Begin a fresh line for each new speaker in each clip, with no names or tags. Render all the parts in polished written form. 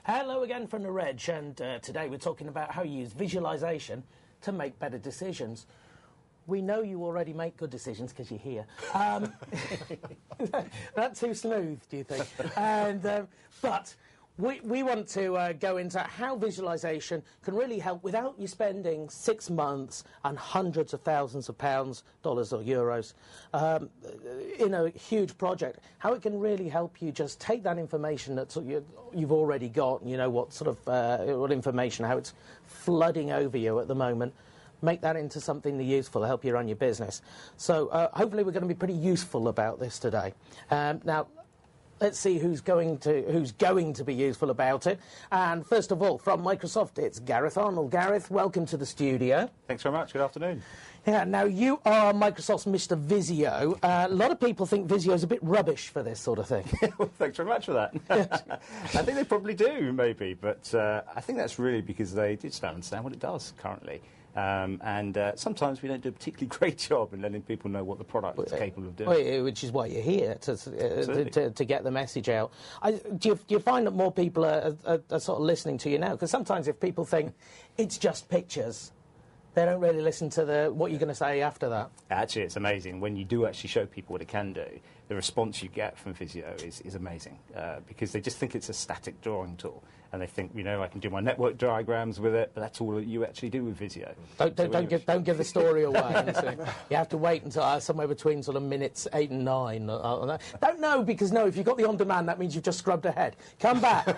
Hello again from the Reg, and today we're talking about how you use visualization to make better decisions. We know you already make good decisions because you're here. That's too smooth, do you think? But we want to go into how visualization can really help without you spending 6 months and hundreds of thousands of pounds, dollars or euros in a huge project. How it can really help you just take that information that you've already got, you know, what sort of what information, how it's flooding over you at the moment, make that into something useful to help you run your business. So hopefully we're going to be pretty useful about this today. Now, let's see who's going to be useful about it. And first of all, from Microsoft, it's Gareth Arnold. Gareth, welcome to the studio.
Thanks very much. Good afternoon.
Yeah, now you are Microsoft's Mr. Visio. A lot of people think Visio is a bit rubbish for this sort of thing.
Well, thanks very much for that. I think they probably do, maybe, but I think that's really because they just don't understand what it does currently. Sometimes we don't do a particularly great job in letting people know what the product is capable of doing.
Which is why you're here, to get the message out. Do you find that more people are sort of listening to you now? Because sometimes if people think it's just pictures, they don't really listen to what you're going to say after that.
Actually, it's amazing. When you do actually show people what it can do, the response you get from Visio is amazing because they just think it's a static drawing tool. And they think, you know, I can do my network diagrams with it, but that's all that you actually do with Visio.
Don't give the story away. You have to wait until somewhere between sort of minutes 8 and 9. Don't know, because if you've got the on-demand, that means you've just scrubbed ahead. Come back.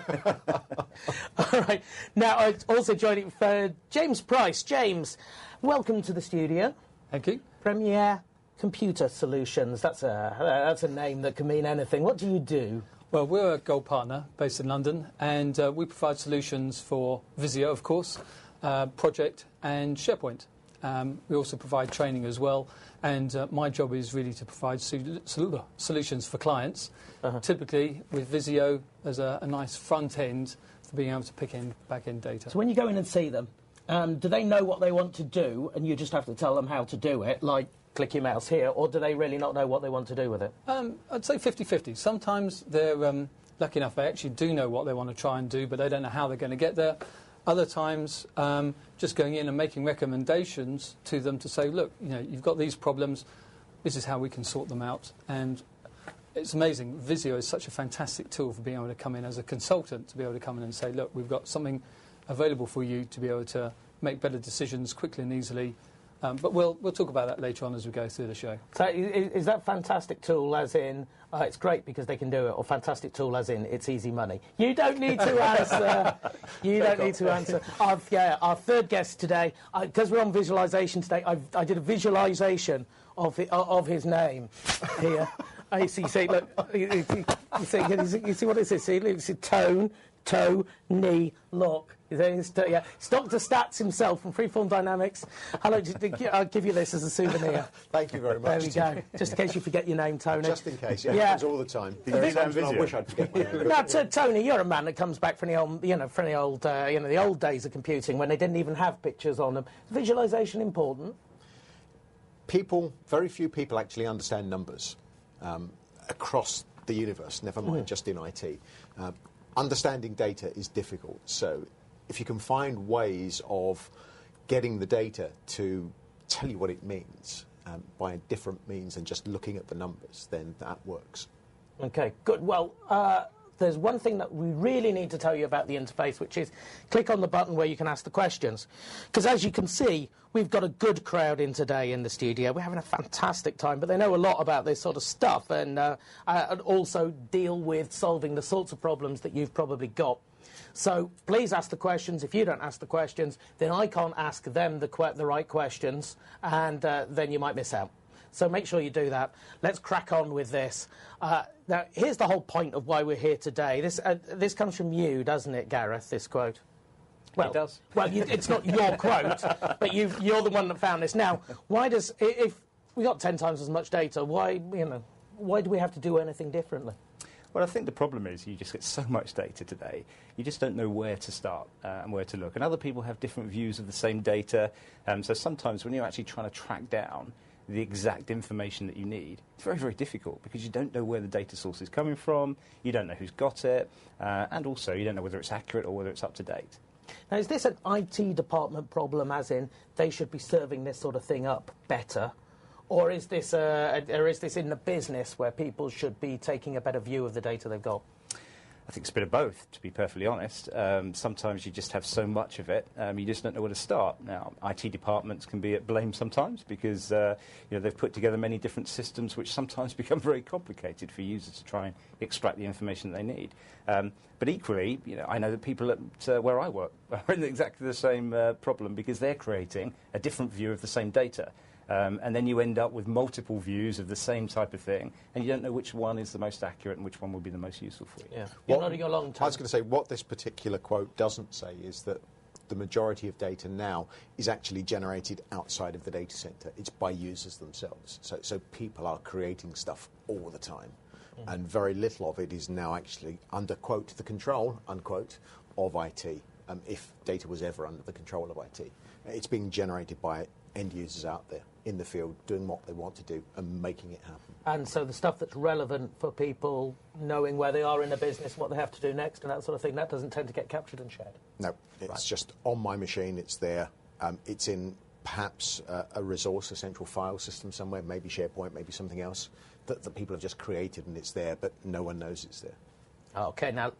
All right. Now, also joining for James Price. James, welcome to the studio.
Thank you.
Premier Computer Solutions. That's a name that can mean anything. What do you do?
Well, we're a Gold partner based in London, and we provide solutions for Visio, of course, Project and SharePoint. We also provide training as well, and my job is really to provide solutions for clients. Typically, with Visio, there's a nice front end for being able to pick in back-end data.
So when you go in and see them, do they know what they want to do, and you just have to tell them how to do it, like click your mouse here, or do they really not know what they want to do with it?
I'd say 50-50. Sometimes they're lucky enough they actually do know what they want to try and do, but they don't know how they're going to get there. Other times, just going in and making recommendations to them to say, look, you know, you've got these problems, this is how we can sort them out. And it's amazing. Visio is such a fantastic tool for being able to come in as a consultant, to be able to come in and say, look, we've got something available for you to be able to make better decisions quickly and easily. But we'll talk about that later on as we go through the show.
So is that fantastic tool as in it's great because they can do it, or fantastic tool as in it's easy money? You don't need to answer. You don't need to answer. Our third guest today, because we're on visualization today, I did a visualization of his name here. You see, look, you see what it is? See, it's tone, toe, knee, lock. It's Dr. Stats himself from Freeform Dynamics. Hello, I'll give you this as a souvenir.
Thank you very much.
There we go. Just in case you forget your name, Tony.
Just in case, yeah. It happens all the time. There are times when I wish I'd forget my name.
Now, Tony, you're a man that comes back from the old, the old days of computing when they didn't even have pictures on them. Visualization important?
Very few people actually understand numbers across the universe, never mind just in IT. Understanding data is difficult, so if you can find ways of getting the data to tell you what it means by a different means than just looking at the numbers, then that works.
Okay, good. Well, there's one thing that we really need to tell you about the interface, which is click on the button where you can ask the questions. Because as you can see, we've got a good crowd in today in the studio. We're having a fantastic time, but they know a lot about this sort of stuff and also deal with solving the sorts of problems that you've probably got. So please ask the questions. If you don't ask the questions, then I can't ask them the right questions, and then you might miss out. So make sure you do that. Let's crack on with this. Now, here's the whole point of why we're here today. This comes from you, doesn't it, Gareth, this quote? Well,
it does.
Well, it's not your quote, but you're the one that found this. Now, if we got 10 times as much data, why do we have to do anything differently?
Well, I think the problem is you just get so much data today, you just don't know where to start and where to look. And other people have different views of the same data. So sometimes when you're actually trying to track down the exact information that you need, it's very, very difficult because you don't know where the data source is coming from, you don't know who's got it, and also you don't know whether it's accurate or whether it's up to date.
Now, is this an IT department problem, as in they should be serving this sort of thing up better? Or is this in the business where people should be taking a better view of the data they've got?
I think it's a bit of both, to be perfectly honest. Sometimes you just have so much of it, you just don't know where to start. Now, IT departments can be at blame sometimes because they've put together many different systems which sometimes become very complicated for users to try and extract the information that they need. But equally, I know that people at where I work are in exactly the same problem because they're creating a different view of the same data. And then you end up with multiple views of the same type of thing, and you don't know which one is the most accurate and which one will be the most useful for you.
Yeah. You're nodding along, Tom.
I was going to say, what this particular quote doesn't say is that the majority of data now is actually generated outside of the data center. It's by users themselves. So people are creating stuff all the time, and very little of it is now actually under, quote, the control, unquote, of IT, if data was ever under the control of IT. It's being generated by end users out there in the field doing what they want to do and making it happen.
And so the stuff that's relevant for people knowing where they are in a business, what they have to do next and that sort of thing, that doesn't tend to get captured and shared?
No, it's just on my machine, it's there. It's in perhaps a resource, a central file system somewhere, maybe SharePoint, maybe something else, that people have just created and it's there, but no one knows it's there.
OK, now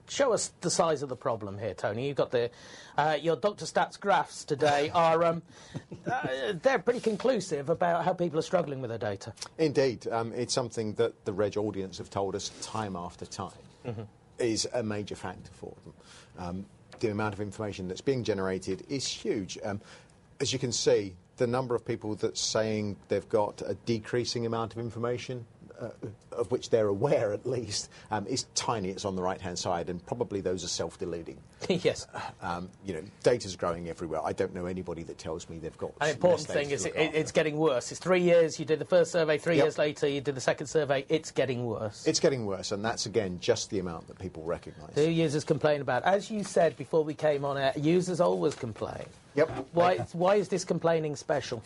show us the size of the problem here, Tony. You've got your Dr. Stats graphs today are they're pretty conclusive about how people are struggling with their data.
Indeed, it's something that the Reg audience have told us time after time is a major factor for them. The amount of information that's being generated is huge. As you can see, the number of people that's saying they've got a decreasing amount of information, of which they're aware at least, is tiny. It's on the right-hand side, and probably those are self-deluding.
Yes.
Data's growing everywhere. I don't know anybody that tells me they've got.
An important thing is it's getting worse. It's 3 years. You did the first survey. 3 years later, you did the second survey. It's getting worse.
It's getting worse, and that's, again, just the amount that people recognise.
Do users complain about? As you said before we came on air, users always complain.
Yep.
Why is this complaining special?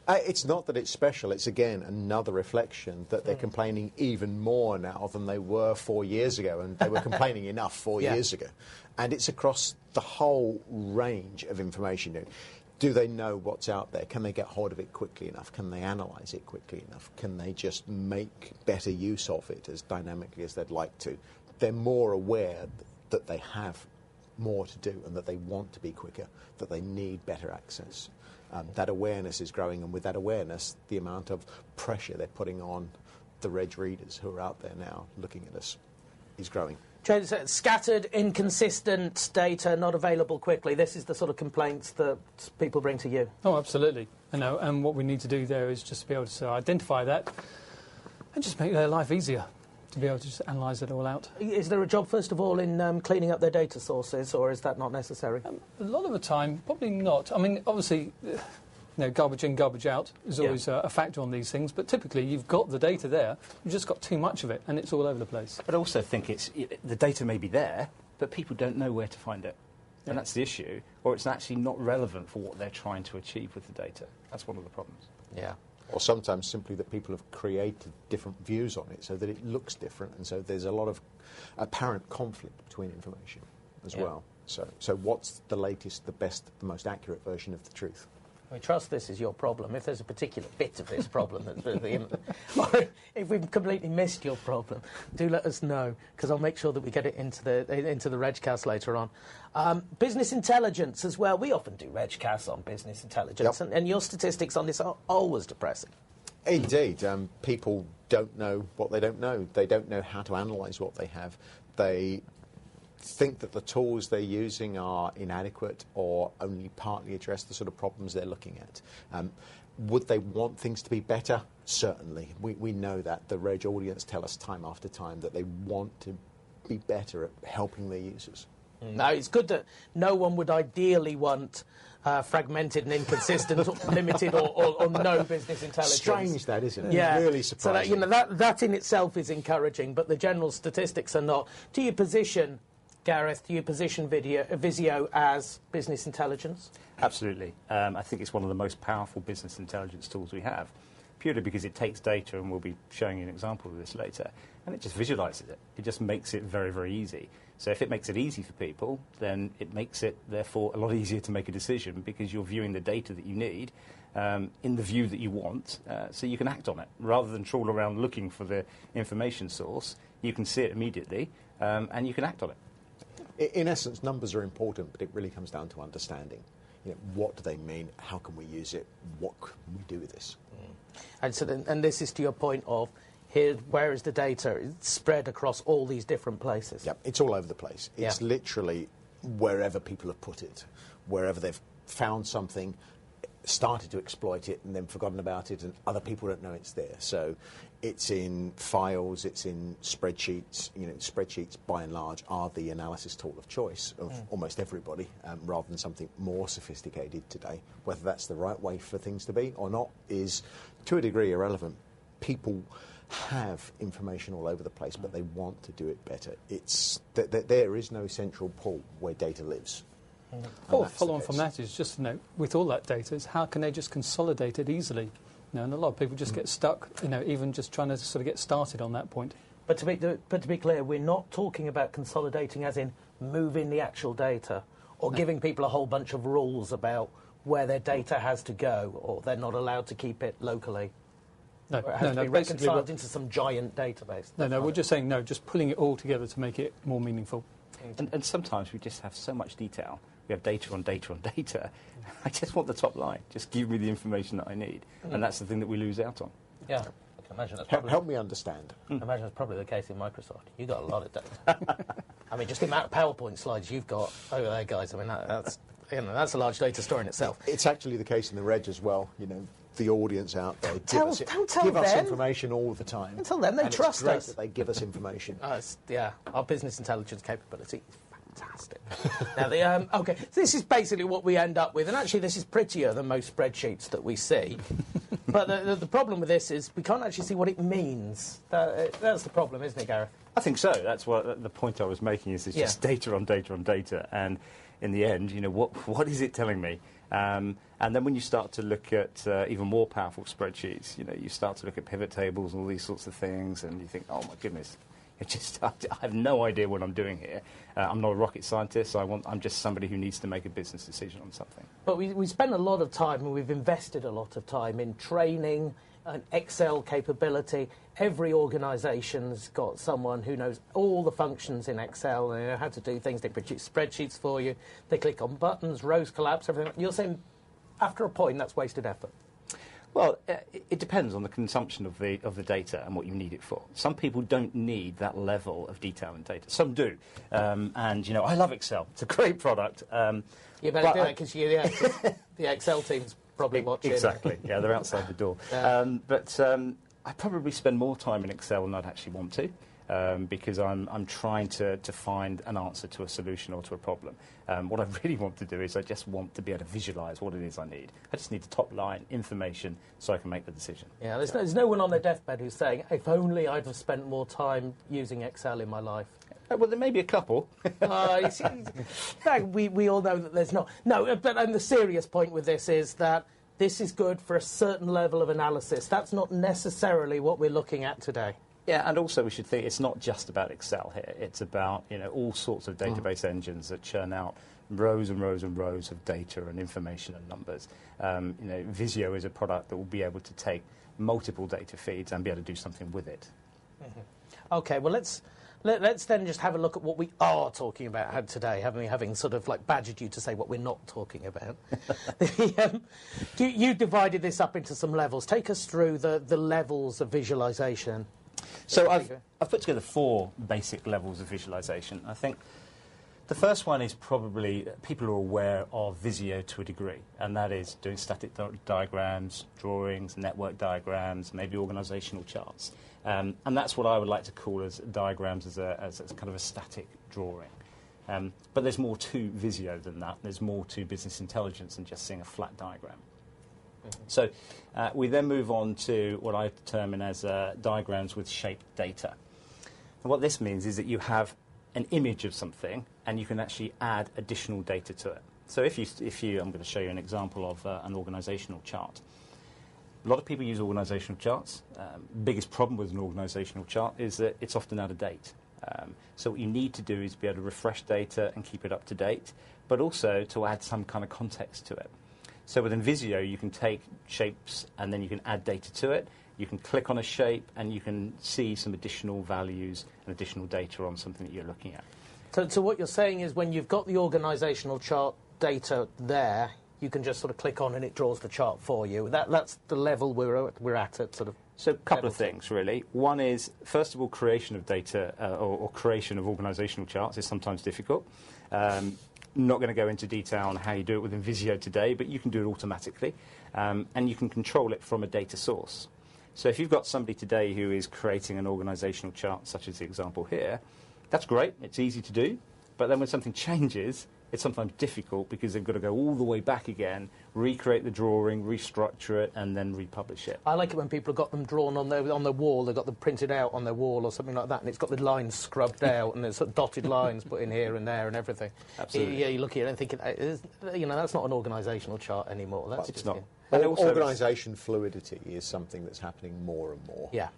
It's not that it's special. It's, again, another reflection that they're complaining even more now than they were 4 years ago, and they were complaining enough 4 years ago. And it's across the whole range of information. Do they know what's out there? Can they get hold of it quickly enough? Can they analyse it quickly enough? Can they just make better use of it as dynamically as they'd like to? They're more aware that they have more to do and that they want to be quicker, that they need better access. That awareness is growing, and with that awareness, the amount of pressure they're putting on the Reg readers who are out there now looking at us is growing.
James, scattered, inconsistent data, not available quickly. This is the sort of complaints that people bring to you.
Oh, absolutely. And what we need to do there is just be able to identify that and just make their life easier, to be able to just analyse it all out.
Is there a job, first of all, in cleaning up their data sources, or is that not necessary?
A lot of the time, probably not. I mean, obviously, garbage in, garbage out is always a factor on these things, but typically you've got the data there, you've just got too much of it, and it's all over the place.
But I also think the data may be there, but people don't know where to find it. And that's the issue, or it's actually not relevant for what they're trying to achieve with the data. That's one of the problems.
Yeah.
Or sometimes simply that people have created different views on it so that it looks different, and so there's a lot of apparent conflict between information as well. So what's the latest, the best, the most accurate version of the truth?
We trust this is your problem. If there's a particular bit of this problem, or if we've completely missed your problem, do let us know, because I'll make sure that we get it into the Regcast later on. Business intelligence as well. We often do Regcasts on business intelligence, and your statistics on this are always depressing.
Indeed. People don't know what they don't know. They don't know how to analyse what they have. They think that the tools they're using are inadequate or only partly address the sort of problems they're looking at. Would they want things to be better? Certainly. We know that. The Reg audience tell us time after time that they want to be better at helping their users.
Now, it's good that no one would ideally want fragmented and inconsistent, limited or no business intelligence.
Strange, that, isn't it?
Yeah.
It's really surprising.
So that in itself is encouraging, but the general statistics are not. Do you position Gareth, do you position Visio as business intelligence?
Absolutely. I think it's one of the most powerful business intelligence tools we have, purely because it takes data, and we'll be showing you an example of this later, and it just visualises it. It just makes it very, very easy. So if it makes it easy for people, then it makes it, therefore, a lot easier to make a decision, because you're viewing the data that you need in the view that you want, so you can act on it. Rather than trawl around looking for the information source, you can see it immediately, and you can act on it.
In essence, numbers are important, but it really comes down to understanding. What do they mean? How can we use it? What can we do with this?
And so, and this is to your point of where is the data? It's spread across all these different places.
Yep, it's all over the place. It's literally wherever people have put it, wherever they've found something, started to exploit it, and then forgotten about it, and other people don't know it's there. So it's in files, it's in spreadsheets. Spreadsheets, by and large, are the analysis tool of choice of almost everybody, rather than something more sophisticated today. Whether that's the right way for things to be or not is, to a degree, irrelevant. People have information all over the place, but they want to do it better. There is no central pool where data lives.
Well, follow on from that is just to note, with all that data, is how can they just consolidate it easily? And a lot of people just get stuck, even just trying to sort of get started on that point.
But to be clear, we're not talking about consolidating as in moving the actual data or giving people a whole bunch of rules about where their data has to go, or they're not allowed to keep it locally.
No,
or it has to be reconciled into some giant database.
No, we're just saying, just pulling it all together to make it more meaningful.
And sometimes we just have so much detail. We have data on data on data. I just want the top line. Just give me the information that I need. And that's the thing that we lose out on.
Yeah. I can imagine that's probably
Help me understand.
I imagine that's probably the case in Microsoft. You've got a lot of data. I mean, just the amount of PowerPoint slides you've got over there, guys. I mean, that's a large data store in itself.
It's actually the case in the Reg as well. The audience out there
don't tell
us
them.
information all the time.
Don't tell them. They trust
it's great
us.
that they give us information.
Our business intelligence capability is fantastic. Now, okay, so this is basically what we end up with, and actually this is prettier than most spreadsheets that we see. But the problem with this is we can't actually see what it means. That's the problem, isn't it, Gareth?
I think so. That's what the point I was making is it's just data on data on data. And in the end, what is it telling me? And then when you start to look at even more powerful spreadsheets, you start to look at pivot tables and all these sorts of things, and you think, oh my goodness, I have no idea what I'm doing here. I'm not a rocket scientist. I'm just somebody who needs to make a business decision on something.
But we spend a lot of time, and we've invested a lot of time in training an Excel capability. Every organisation's got someone who knows all the functions in Excel. They know how to do things. They produce spreadsheets for you. They click on buttons, rows collapse, everything. You're saying after a point that's wasted effort.
Well, it depends on the consumption of the data and what you need it for. Some people don't need that level of detail in data. Some do. And, I love Excel. It's a great product.
You better do that because the Excel team's probably watching.
Exactly. Yeah, they're outside the door. But I probably spend more time in Excel than I'd actually want to. Because I'm trying to find an answer to a solution or to a problem. What I really want to do is I just want to be able to visualise what it is I need. I just need the top line information so I can make the decision.
Yeah, there's no one on their deathbed who's saying, if only I'd have spent more time using Excel in my life.
Well, there may be a couple.
We all know that there's not. No, but the serious point with this is that this is good for a certain level of analysis. That's not necessarily what we're looking at today.
Yeah, and also we should think it's not just about Excel here. It's about all sorts of database engines that churn out rows and rows and rows of data and information and numbers. Visio is a product that will be able to take multiple data feeds and be able to do something with it.
Mm-hmm. Okay, well let's then just have a look at what we are talking about today, having sort of like badgered you to say what we're not talking about. You divided this up into some levels. Take us through the levels of visualisation.
So I've put together 4 basic levels of visualisation. I think the first one is probably people are aware of Visio to a degree, and that is doing static diagrams, drawings, network diagrams, maybe organisational charts. And that's what I would like to call as diagrams as kind of a static drawing. But there's more to Visio than that. There's more to business intelligence than just seeing a flat diagram. Mm-hmm. So we then move on to what I determine as diagrams with shaped data. And what this means is that you have an image of something, and you can actually add additional data to it. So if you, I'm going to show you an example of an organisational chart. A lot of people use organisational charts. Biggest problem with an organisational chart is that it's often out of date. So what you need to do is be able to refresh data and keep it up to date, but also to add some kind of context to it. So within Visio, you can take shapes and then you can add data to it. You can click on a shape and you can see some additional values and additional data on something that you're looking at.
So what you're saying is when you've got the organisational chart data there, you can just sort of click on and it draws the chart for you. That's the level we're at sort of.
So a couple of things, really. One is, first of all, creation of data or creation of organisational charts is sometimes difficult. Not going to go into detail on how you do it within Visio today, but you can do it automatically, and you can control it from a data source. So if you've got somebody today who is creating an organisational chart, such as the example here, that's great, it's easy to do, but then when something changes, it's sometimes difficult because they've got to go all the way back again, recreate the drawing, restructure it, and then republish it.
I like it when people have got them drawn on their wall, they've got them printed out on their wall or something like that, and it's got the lines scrubbed out, and there's sort of dotted lines put in here and there and everything.
Absolutely.
Yeah, you look at it and think, that's not an organisational chart anymore. That's
It's not.
Organisation fluidity is something that's happening more and more.
Yeah.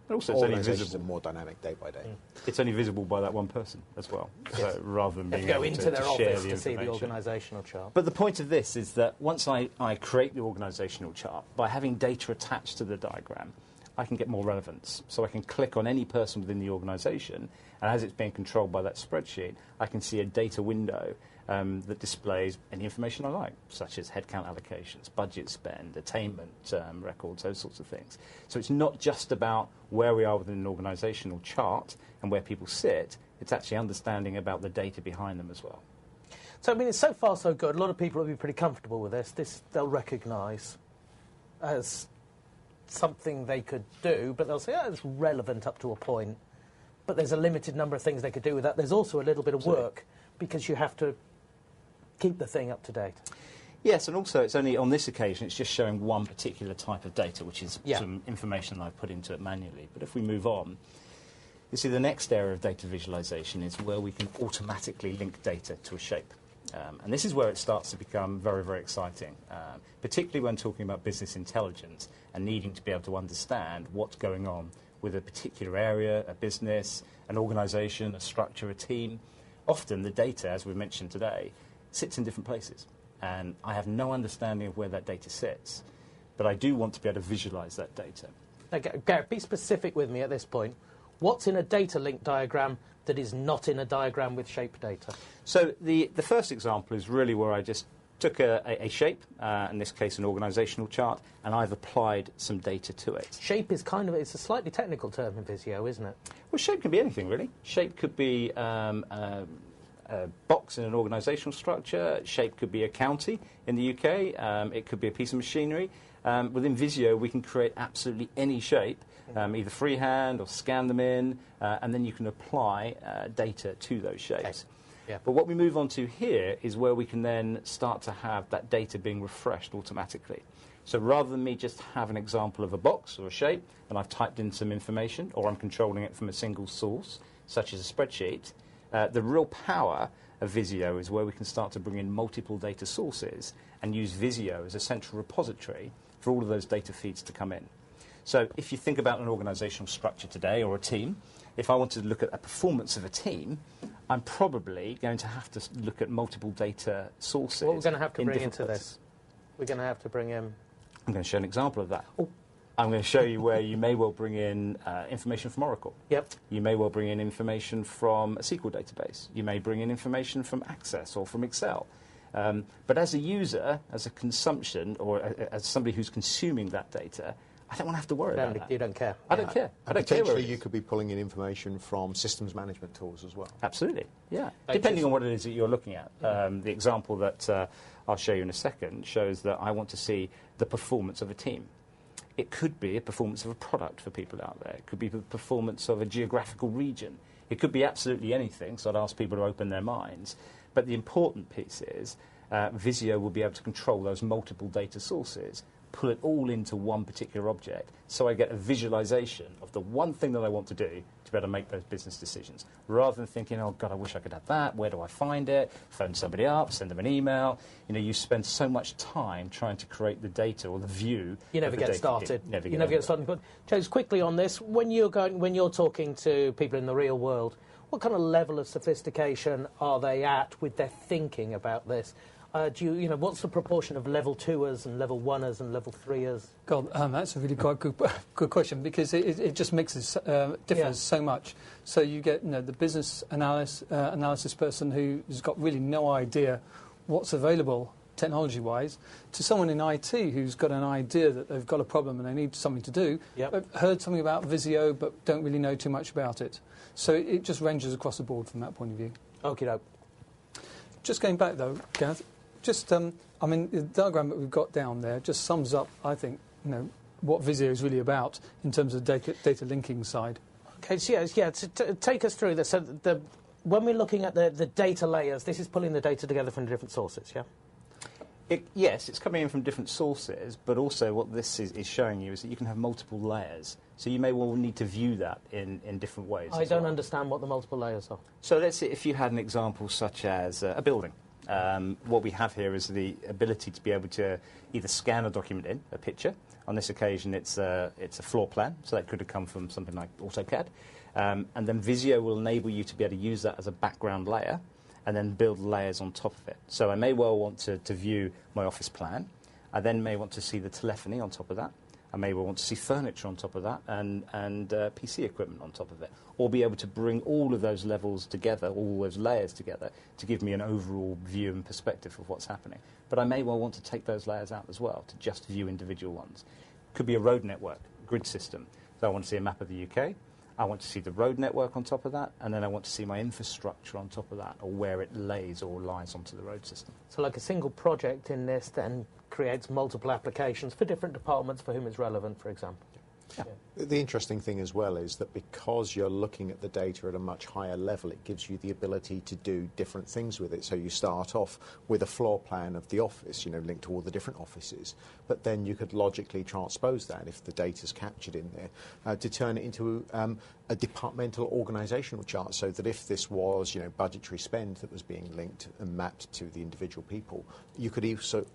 But also it's only
Organisations
visible.
are more dynamic day by day.
It's only visible by that one person as well, so rather than being
Go
able
into
to
their
share
office
the
to see the
information.
organisational chart.
But the point of this is that once I create the organisational chart, by having data attached to the diagram, I can get more relevance. So I can click on any person within the organisation, and as it's being controlled by that spreadsheet, I can see a data window that displays any information I like, such as headcount allocations, budget spend, attainment records, those sorts of things. So it's not just about where we are within an organisational chart and where people sit, it's actually understanding about the data behind them as well.
So, I mean, it's so far so good. A lot of people will be pretty comfortable with this. This they'll recognise as something they could do, but they'll say, it's relevant up to a point. But there's a limited number of things they could do with that. There's also a little bit of work because you have to keep the thing up to date.
Yes, and also it's only on this occasion, it's just showing one particular type of data, which is some information I've put into it manually. But if we move on, you see the next area of data visualization is where we can automatically link data to a shape. And this is where it starts to become very, very exciting, particularly when talking about business intelligence and needing to be able to understand what's going on with a particular area, a business, an organisation, a structure, a team. Often the data, as we've mentioned today, sits in different places. And I have no understanding of where that data sits, but I do want to be able to visualise that data.
Now, Gareth, be specific with me at this point. What's in a data link diagram that is not in a diagram with shape data?
So the first example is really where I just took a shape, in this case an organisational chart, and I've applied some data to it.
Shape is it's a slightly technical term in Visio, isn't it?
Well, shape can be anything, really. Shape could be a box in an organisational structure. Shape could be a county in the UK. It could be a piece of machinery. Within Visio, we can create absolutely any shape, either freehand or scan them in, and then you can apply data to those shapes.
Okay. Yeah.
But what we move on to here is where we can then start to have that data being refreshed automatically. So rather than me just have an example of a box or a shape, and I've typed in some information, or I'm controlling it from a single source, such as a spreadsheet, the real power of Visio is where we can start to bring in multiple data sources and use Visio as a central repository for all of those data feeds to come in. So if you think about an organisational structure today or a team, if I wanted to look at a performance of a team, I'm probably going to have to look at multiple data sources.
What we're going to have to bring into
places.
this? We're going to have to bring in...
I'm going to show an example of that. I'm going to show you where you may well bring in information from Oracle.
Yep.
You may well bring in information from a SQL database. You may bring in information from Access or from Excel. But as a user, as a consumption, or as somebody who's consuming that data, I don't want to have to worry about that.
You don't care.
I don't care. I don't care where
Potentially
it
you
is.
could be pulling in information from systems management tools as well.
Absolutely, yeah. Depending on what it is that you're looking at. The example that I'll show you in a second shows that I want to see the performance of a team. It could be a performance of a product for people out there. It could be the performance of a geographical region. It could be absolutely anything, so I'd ask people to open their minds. But the important piece is Visio will be able to control those multiple data sources, pull it all into one particular object, so I get a visualization of the one thing that I want to do to be able to make those business decisions, rather than thinking, oh, God, I wish I could have that. Where do I find it? Phone somebody up, send them an email. You spend so much time trying to create the data or the view.
You never get started.
You never get started.
But, James, quickly on this, when you're talking to people in the real world, what kind of level of sophistication are they at with their thinking about this? What's the proportion of level 2ers and level 1ers and level 3ers?
God, that's a really quite good question, because it just differs so much. So you get the business analysis person who's got really no idea what's available technology-wise, to someone in IT who's got an idea that they've got a problem and they need something to do.
Yep.
They've heard something about Visio but don't really know too much about it. So it just ranges across the board from that point of view.
Okie doke.
Just going back though, Gareth, the diagram that we've got down there just sums up, I think, what Visio is really about in terms of data linking side.
Okay, so take us through this. So when we're looking at the data layers, this is pulling the data together from different sources, yeah?
Yes, it's coming in from different sources, but also what this is showing you is that you can have multiple layers. So you may well need to view that in different ways.
I don't understand what the multiple layers are.
So let's say if you had an example such as a building. What we have here is the ability to be able to either scan a document in, a picture. On this occasion, it's a floor plan, so that could have come from something like AutoCAD. And then Visio will enable you to be able to use that as a background layer and then build layers on top of it. So I may well want to view my office plan. I then may want to see the telephony on top of that. I may well want to see furniture on top of that and PC equipment on top of it, or be able to bring all of those levels together, all those layers together, to give me an overall view and perspective of what's happening. But I may well want to take those layers out as well, to just view individual ones. Could be a road network, grid system. So I want to see a map of the UK. I want to see the road network on top of that, and then I want to see my infrastructure on top of that, or where it lays or lies onto the road system.
So like a single project in this then creates multiple applications for different departments for whom it's relevant, for example.
Yeah.
The interesting thing as well is that because you're looking at the data at a much higher level, it gives you the ability to do different things with it. So you start off with a floor plan of the office, linked to all the different offices, but then you could logically transpose that, if the data's captured in there, to turn it into a departmental organisational chart, so that if this was, budgetary spend that was being linked and mapped to the individual people, you could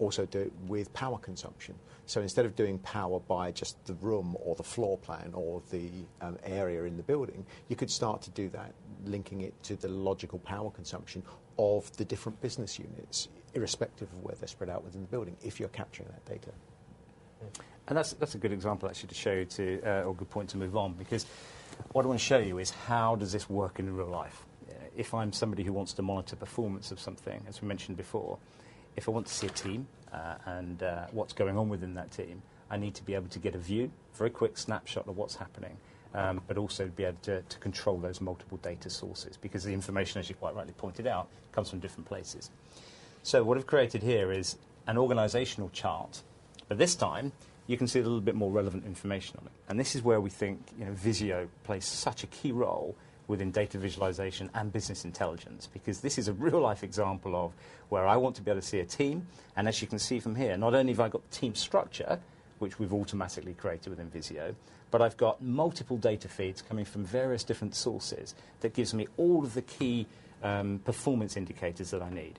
also do it with power consumption. So instead of doing power by just the room or the floor plan or the area in the building, you could start to do that, linking it to the logical power consumption of the different business units, irrespective of where they're spread out within the building, if you're capturing that data.
And that's a good example, actually, to show you or a good point to move on, because what I want to show you is how does this work in real life. If I'm somebody who wants to monitor performance of something, as we mentioned before, if I want to see a team and what's going on within that team, I need to be able to get a view, very quick snapshot of what's happening, but also be able to control those multiple data sources, because the information, as you quite rightly pointed out, comes from different places. So what I've created here is an organisational chart, but this time you can see a little bit more relevant information on it. And this is where we think Visio plays such a key role within data visualization and business intelligence, because this is a real-life example of where I want to be able to see a team, and as you can see from here, not only have I got the team structure, which we've automatically created within Visio, but I've got multiple data feeds coming from various different sources that gives me all of the key performance indicators that I need.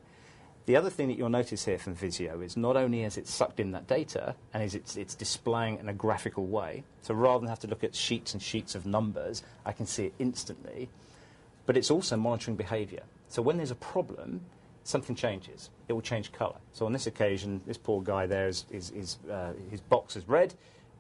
The other thing that you'll notice here from Visio is not only has it sucked in that data and it's displaying in a graphical way, so rather than have to look at sheets and sheets of numbers, I can see it instantly, but it's also monitoring behaviour. So when there's a problem, something changes. It will change colour. So on this occasion, this poor guy there, his box is red.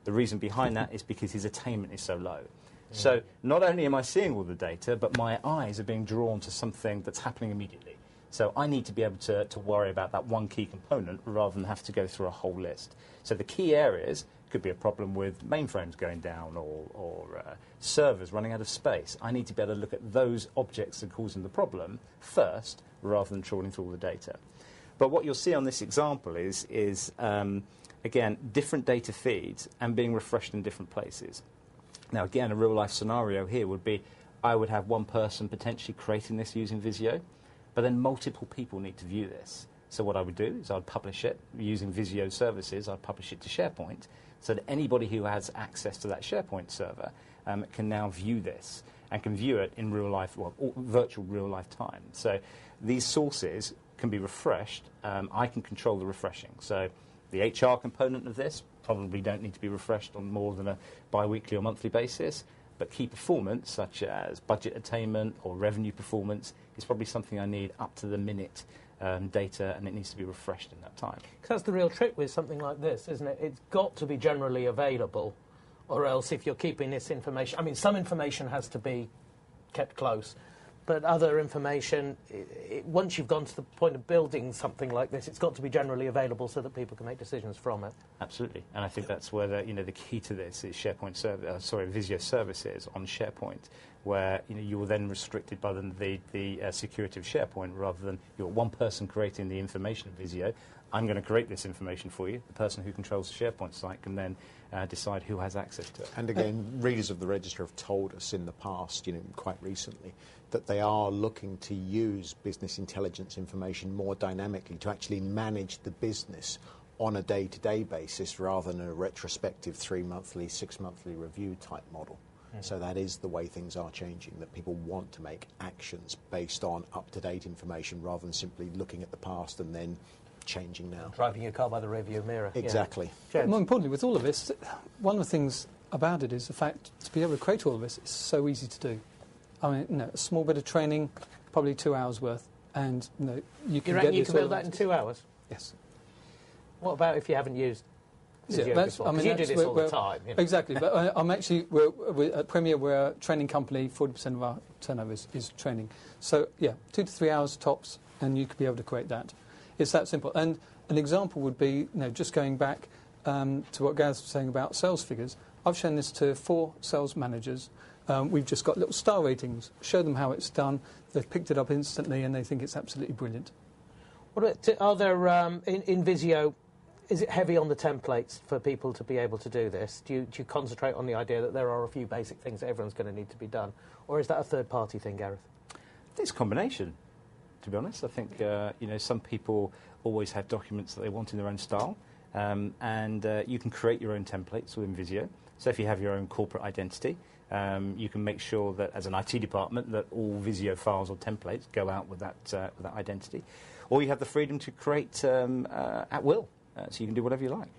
The reason behind that is because his attainment is so low. Yeah. So not only am I seeing all the data, but my eyes are being drawn to something that's happening immediately. So I need to be able to worry about that one key component rather than have to go through a whole list. So the key areas could be a problem with mainframes going down or servers running out of space. I need to be able to look at those objects that are causing the problem first rather than trawling through all the data. But what you'll see on this example is again, different data feeds and being refreshed in different places. Now, again, a real-life scenario here would be I would have one person potentially creating this using Visio, but then multiple people need to view this. So what I would do is I'd publish it using Visio services. I'd publish it to SharePoint so that anybody who has access to that SharePoint server can now view this and can view it in real life, well, virtual real life time. So these sources can be refreshed. I can control the refreshing. So the HR component of this probably don't need to be refreshed on more than a bi-weekly or monthly basis. But key performance, such as budget attainment or revenue performance, is probably something I need up to the minute data, and it needs to be refreshed in that time.
Because that's the real trick with something like this, isn't it? It's got to be generally available, or else if you're keeping this information... I mean, some information has to be kept close, but other information, once you've gone to the point of building something like this, it's got to be generally available so that people can make decisions from it.
Absolutely, and I think that's where the key to this is Visio services on SharePoint, where you were then restricted by the security of SharePoint rather than you're one person creating the information of Visio. I'm going to create this information for you. The person who controls the SharePoint site can then decide who has access to it.
And again, readers of the register have told us in the past, quite recently, that they are looking to use business intelligence information more dynamically to actually manage the business on a day-to-day basis rather than a retrospective 3-monthly, 6-monthly review type model. So that is the way things are changing, that people want to make actions based on up-to-date information rather than simply looking at the past and then changing now.
Driving your car by the rearview mirror.
Exactly.
Yeah.
More importantly, with all of this, one of the things about it is the fact to be able to create all of this is so easy to do. I mean, a small bit of training, probably 2 hours worth, and you can get this.
You can build that in 2 hours?
Yes.
What about if you haven't used Visio before? Because you do this all the time.
Exactly, but I'm actually, at Premier, we're a training company. 40% of our turnover is training. So, 2 to 3 hours tops, and you could be able to create that. It's that simple. And an example would be, just going back to what Gareth was saying about sales figures. I've shown this to 4 sales managers. We've just got little star ratings. Show them how it's done. They've picked it up instantly, and they think it's absolutely brilliant.
Are there, in Visio, is it heavy on the templates for people to be able to do this? Do you concentrate on the idea that there are a few basic things that everyone's going to need to be done? Or is that a third-party thing, Gareth?
I think it's a combination, to be honest. I think, some people always have documents that they want in their own style, and you can create your own templates within Visio. So if you have your own corporate identity, you can make sure that, as an IT department, that all Visio files or templates go out with that identity. Or you have the freedom to create at will, so you can do whatever you like.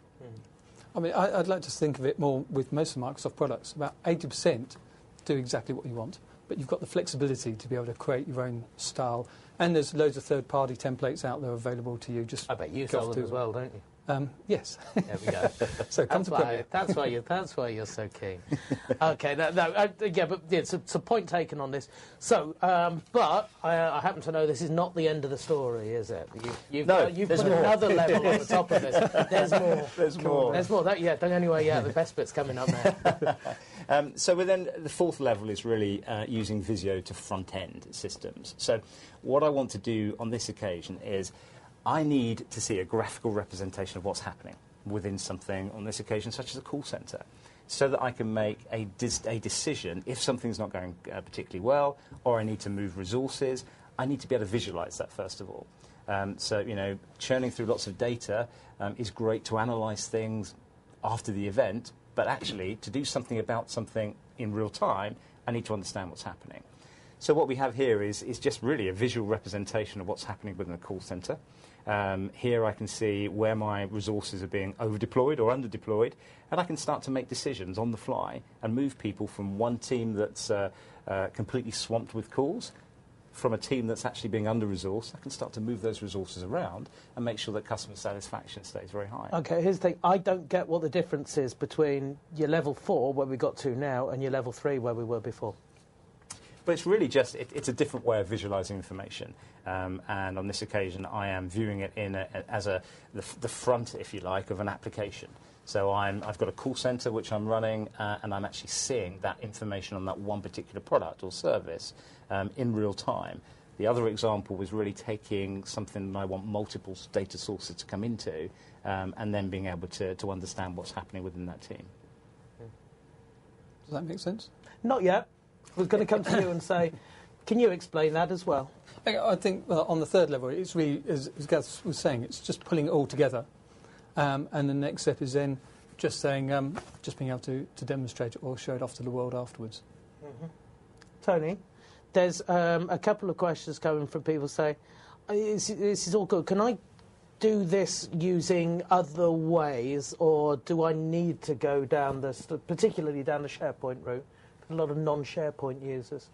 I mean, I'd like to think of it more with most of Microsoft products. About 80% do exactly what you want, but you've got the flexibility to be able to create your own style. And there's loads of third-party templates out there available to you.
I bet you sell them as well, don't you?
Yes.
There we go.
So come to Premier.
That's why you're so keen. Okay, it's a point taken on this. So, but I happen to know this is not the end of the story, is it? You've put
more.
Another level on the top of this. There's more.
There's more.
There's more. The best bit's coming up there.
So within the 4th level is really using Visio to front-end systems. So what I want to do on this occasion is I need to see a graphical representation of what's happening within something, on this occasion, such as a call centre, so that I can make a decision if something's not going particularly well or I need to move resources. I need to be able to visualise that, first of all. Churning through lots of data is great to analyse things after the event, but actually, to do something about something in real time, I need to understand what's happening. So what we have here is just really a visual representation of what's happening within a call centre. Here I can see where my resources are being over-deployed or under-deployed, and I can start to make decisions on the fly and move people from one team that's completely swamped with calls, from a team that's actually being under-resourced. I can start to move those resources around and make sure that customer satisfaction stays very high.
Okay, here's the thing. I don't get what the difference is between your level 4, where we got to now, and your level 3, where we were before.
But it's really just, it's a different way of visualising information. And on this occasion, I am viewing it as the front, if you like, of an application. So I've got a call centre which I'm running, and I'm actually seeing that information on that one particular product or service in real time. The other example was really taking something that I want multiple data sources to come into, and then being able to understand what's happening within that team.
Does that make sense?
Not yet. I was going to come to you and say, Can you explain that as well?
I think on the third level, it's really, as Gaz was saying, it's just pulling it all together. And the next step is then just saying, just being able to demonstrate it or show it off to the world afterwards.
Mm-hmm. Tony, there's a couple of questions coming from people saying, this is all good. Can I do this using other ways, or do I need to go down particularly down the SharePoint route? A lot of non-SharePoint users.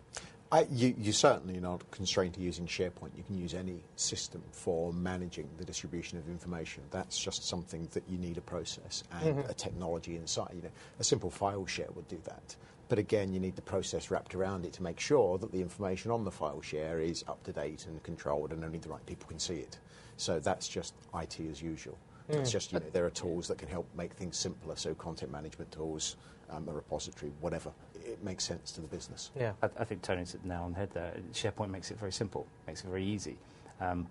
You're certainly not constrained to using SharePoint. You can use any system for managing the distribution of information. That's just something that you need a process and a technology inside. You know, a simple file share would do that. But again, you need the process wrapped around it to make sure that the information on the file share is up to date and controlled, and only the right people can see it. So that's just IT as usual. It's just, there are tools that can help make things simpler. So content management tools, a repository, whatever. It makes sense to the business.
Yeah, I think Tony's hit the nail on the head there. SharePoint makes it very simple, makes it very easy.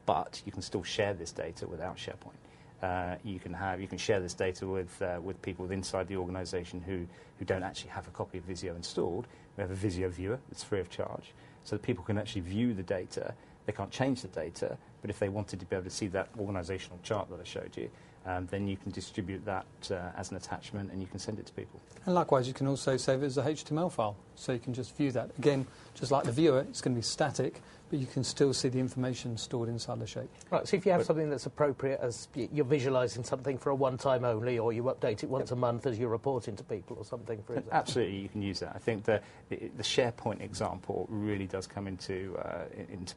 But you can still share this data without SharePoint. You can share this data with people inside the organisation who don't actually have a copy of Visio installed. We have a Visio viewer that's free of charge, so that people can actually view the data. They can't change the data, but if they wanted to be able to see that organisational chart that I showed you, then you can distribute that as an attachment and you can send it to people.
And likewise, you can also save it as a HTML file, so you can just view that. Again, just like the viewer, it's going to be static, but you can still see the information stored inside the shape.
Right, so if you have something that's appropriate, as you're visualising something for a one-time only, or you update it once a month as you're reporting to people or something, for example.
Absolutely, you can use that. I think the SharePoint example really does come into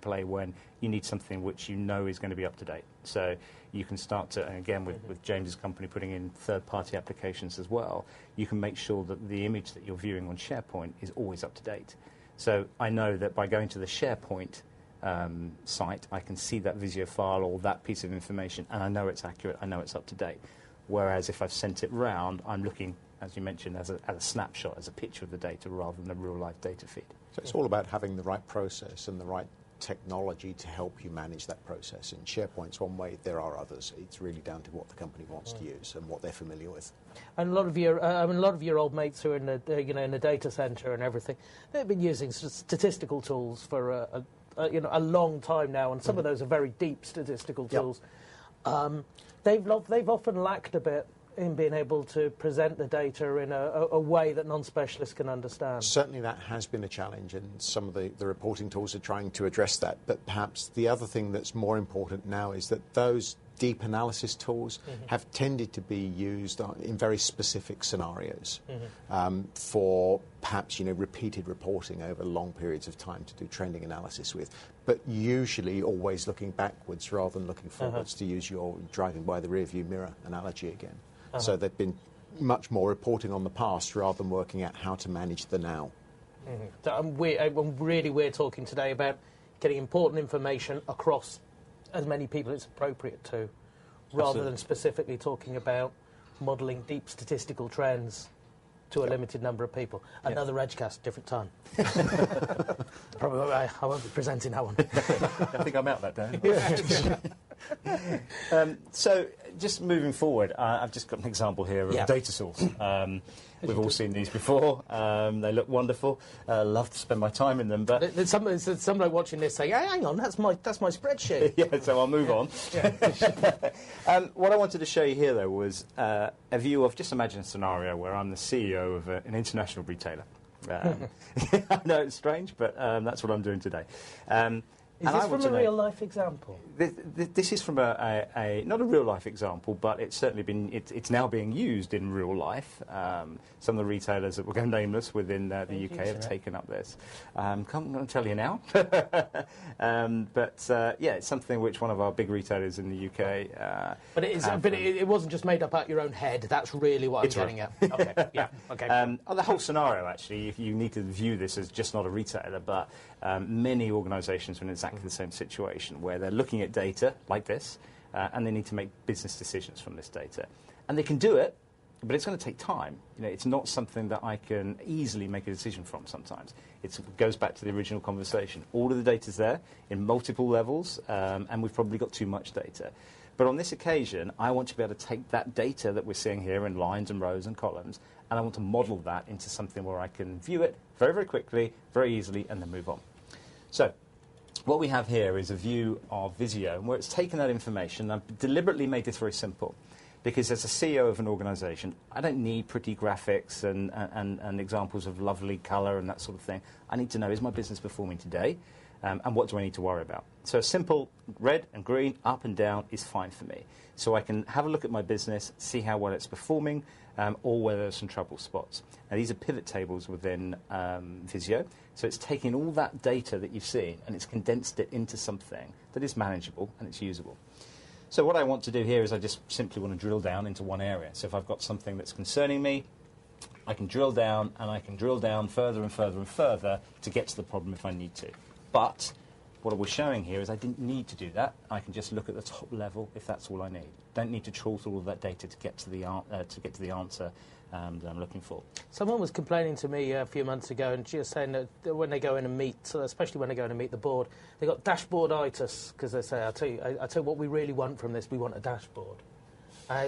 play when you need something which you know is going to be up to date. So you can start to, and again with James's company putting in third-party applications as well, you can make sure that the image that you're viewing on SharePoint is always up to date. So I know that by going to the SharePoint site, I can see that Visio file or that piece of information, and I know it's accurate, I know it's up to date. Whereas if I've sent it round, I'm looking, as you mentioned, as a snapshot, as a picture of the data rather than a real-life data feed.
So it's all about having the right process and the right technology to help you manage that process. And SharePoint's one way, there are others. It's really down to what the company wants to use and what they're familiar with.
And a lot of your old mates who are in the data center and everything, they've been using statistical tools for a long time now, and some of those are very deep statistical tools. They've often lacked a bit in being able to present the data in a way that non-specialists can understand.
Certainly that has been a challenge, and some of the reporting tools are trying to address that. But perhaps the other thing that's more important now is that those deep analysis tools have tended to be used in very specific scenarios for perhaps repeated reporting over long periods of time to do trending analysis with, but usually always looking backwards rather than looking forwards, to use your driving by the rearview mirror analogy again. So they've been much more reporting on the past rather than working out how to manage the now.
So we're talking today about getting important information across as many people as appropriate to, rather than specifically talking about modelling deep statistical trends to a limited number of people. Another Edgecast, different time. Probably I won't be presenting that one.
I think I'm out that day. So just moving forward, I've just got an example here of a data source. We've all seen these before. They look wonderful. Love to spend my time in them. But
there's somebody watching this saying, hey, hang on, that's my spreadsheet.
Yeah, so I'll move on. What I wanted to show you here, though, was a view of, just imagine a scenario where I'm the CEO of an international retailer. I know it's strange, but that's what I'm doing today.
Is this from a real-life example?
This is from not a real-life example, but it's certainly it's now being used in real life. Some of the retailers that we're going nameless within the UK have taken up this. I'm going to tell you now. It's something which one of our big retailers in the UK...
But it wasn't just made up out your own head. That's really what I'm getting at. Okay, yeah, okay.
The whole scenario, actually, if you need to view this as just not a retailer, but many organisations are in exactly the same situation where they're looking at data like this and they need to make business decisions from this data. And they can do it, but it's going to take time. It's not something that I can easily make a decision from sometimes. It goes back to the original conversation. All of the data's there in multiple levels, and we've probably got too much data. But on this occasion, I want to be able to take that data that we're seeing here in lines and rows and columns, and I want to model that into something where I can view it very, very quickly, very easily, and then move on. So what we have here is a view of Visio, where it's taken that information. I've deliberately made this very simple, because as a CEO of an organisation, I don't need pretty graphics and examples of lovely colour and that sort of thing. I need to know, is my business performing today, and what do I need to worry about? So a simple red and green, up and down, is fine for me. So I can have a look at my business, see how well it's performing, or whether there's some trouble spots. Now, these are pivot tables within Visio, so it's taking all that data that you've seen and it's condensed it into something that is manageable and it's usable. So what I want to do here is I just simply want to drill down into one area. So if I've got something that's concerning me, I can drill down, and I can drill down further and further and further to get to the problem if I need to. But what we're showing here is I didn't need to do that. I can just look at the top level if that's all I need. Don't need to trawl through all of that data to get to the answer that I'm looking for.
Someone was complaining to me a few months ago, and she was saying that when they go in and meet, especially when they go in and meet the board, they got dashboarditis, because they say, I tell you what we really want from this, we want a dashboard.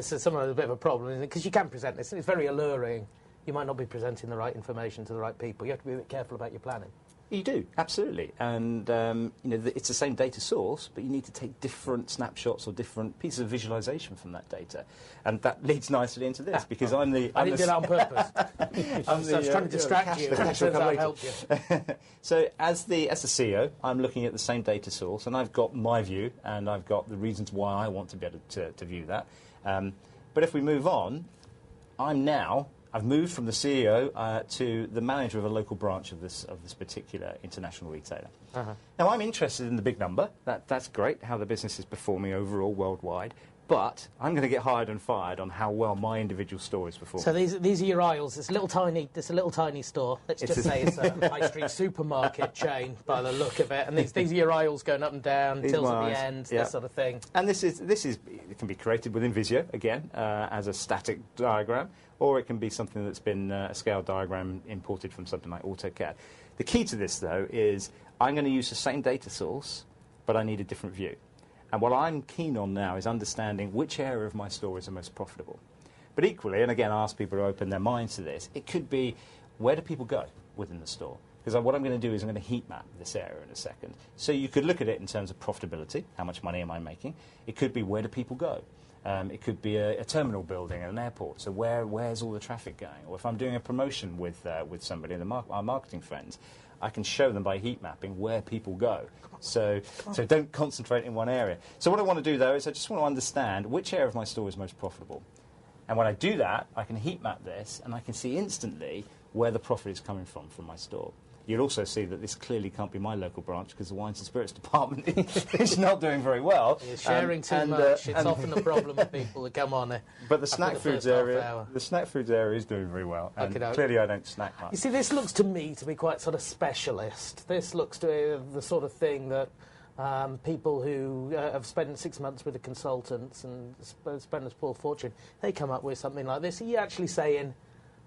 So someone has a bit of a problem, because you can present this, and it's very alluring. You might not be presenting the right information to the right people. You have to be a bit careful about your planning.
You do, absolutely. And it's the same data source, but you need to take different snapshots or different pieces of visualisation from that data. And that leads nicely into this, because I didn't do
that on purpose. I was trying to distract you, and I'll help you.
So as the CEO, I'm looking at the same data source, and I've got my view, and I've got the reasons why I want to be able to view that. But if we move on, I've moved from the CEO to the manager of a local branch of this particular international retailer. Now, I'm interested in the big number. That's great, how the business is performing overall worldwide. But I'm going to get hired and fired on how well my individual store is performing.
So these are your aisles. It's a little tiny store. Let's just say it's a high street supermarket chain by the look of it. And these are your aisles going up and down, tills at the end, that sort of thing.
And this is it can be created within Visio again as a static diagram, or it can be something that's been a scale diagram imported from something like AutoCAD. The key to this, though, is I'm going to use the same data source, but I need a different view. And what I'm keen on now is understanding which area of my store is the most profitable. But equally, and again, I ask people to open their minds to this, it could be, where do people go within the store? Because what I'm going to do is I'm going to heat map this area in a second. So you could look at it in terms of profitability, how much money am I making? It could be, where do people go? It could be a terminal building at an airport, so where's all the traffic going? Or if I'm doing a promotion with somebody, our marketing friends, I can show them by heat mapping where people go. So don't concentrate in one area. So what I want to do, though, is I just want to understand which area of my store is most profitable. And when I do that, I can heat map this, and I can see instantly where the profit is coming from my store. You'll also see that this clearly can't be my local branch, because the wines and spirits department is not doing very well.
You're sharing too much. It's often a problem with people that come on it.
But the snack foods area is doing very well. And clearly I don't snack much.
You see, this looks to me to be quite sort of specialist. This looks to be the sort of thing that people who have spent 6 months with a consultant and spent a small fortune, they come up with something like this. Are you actually saying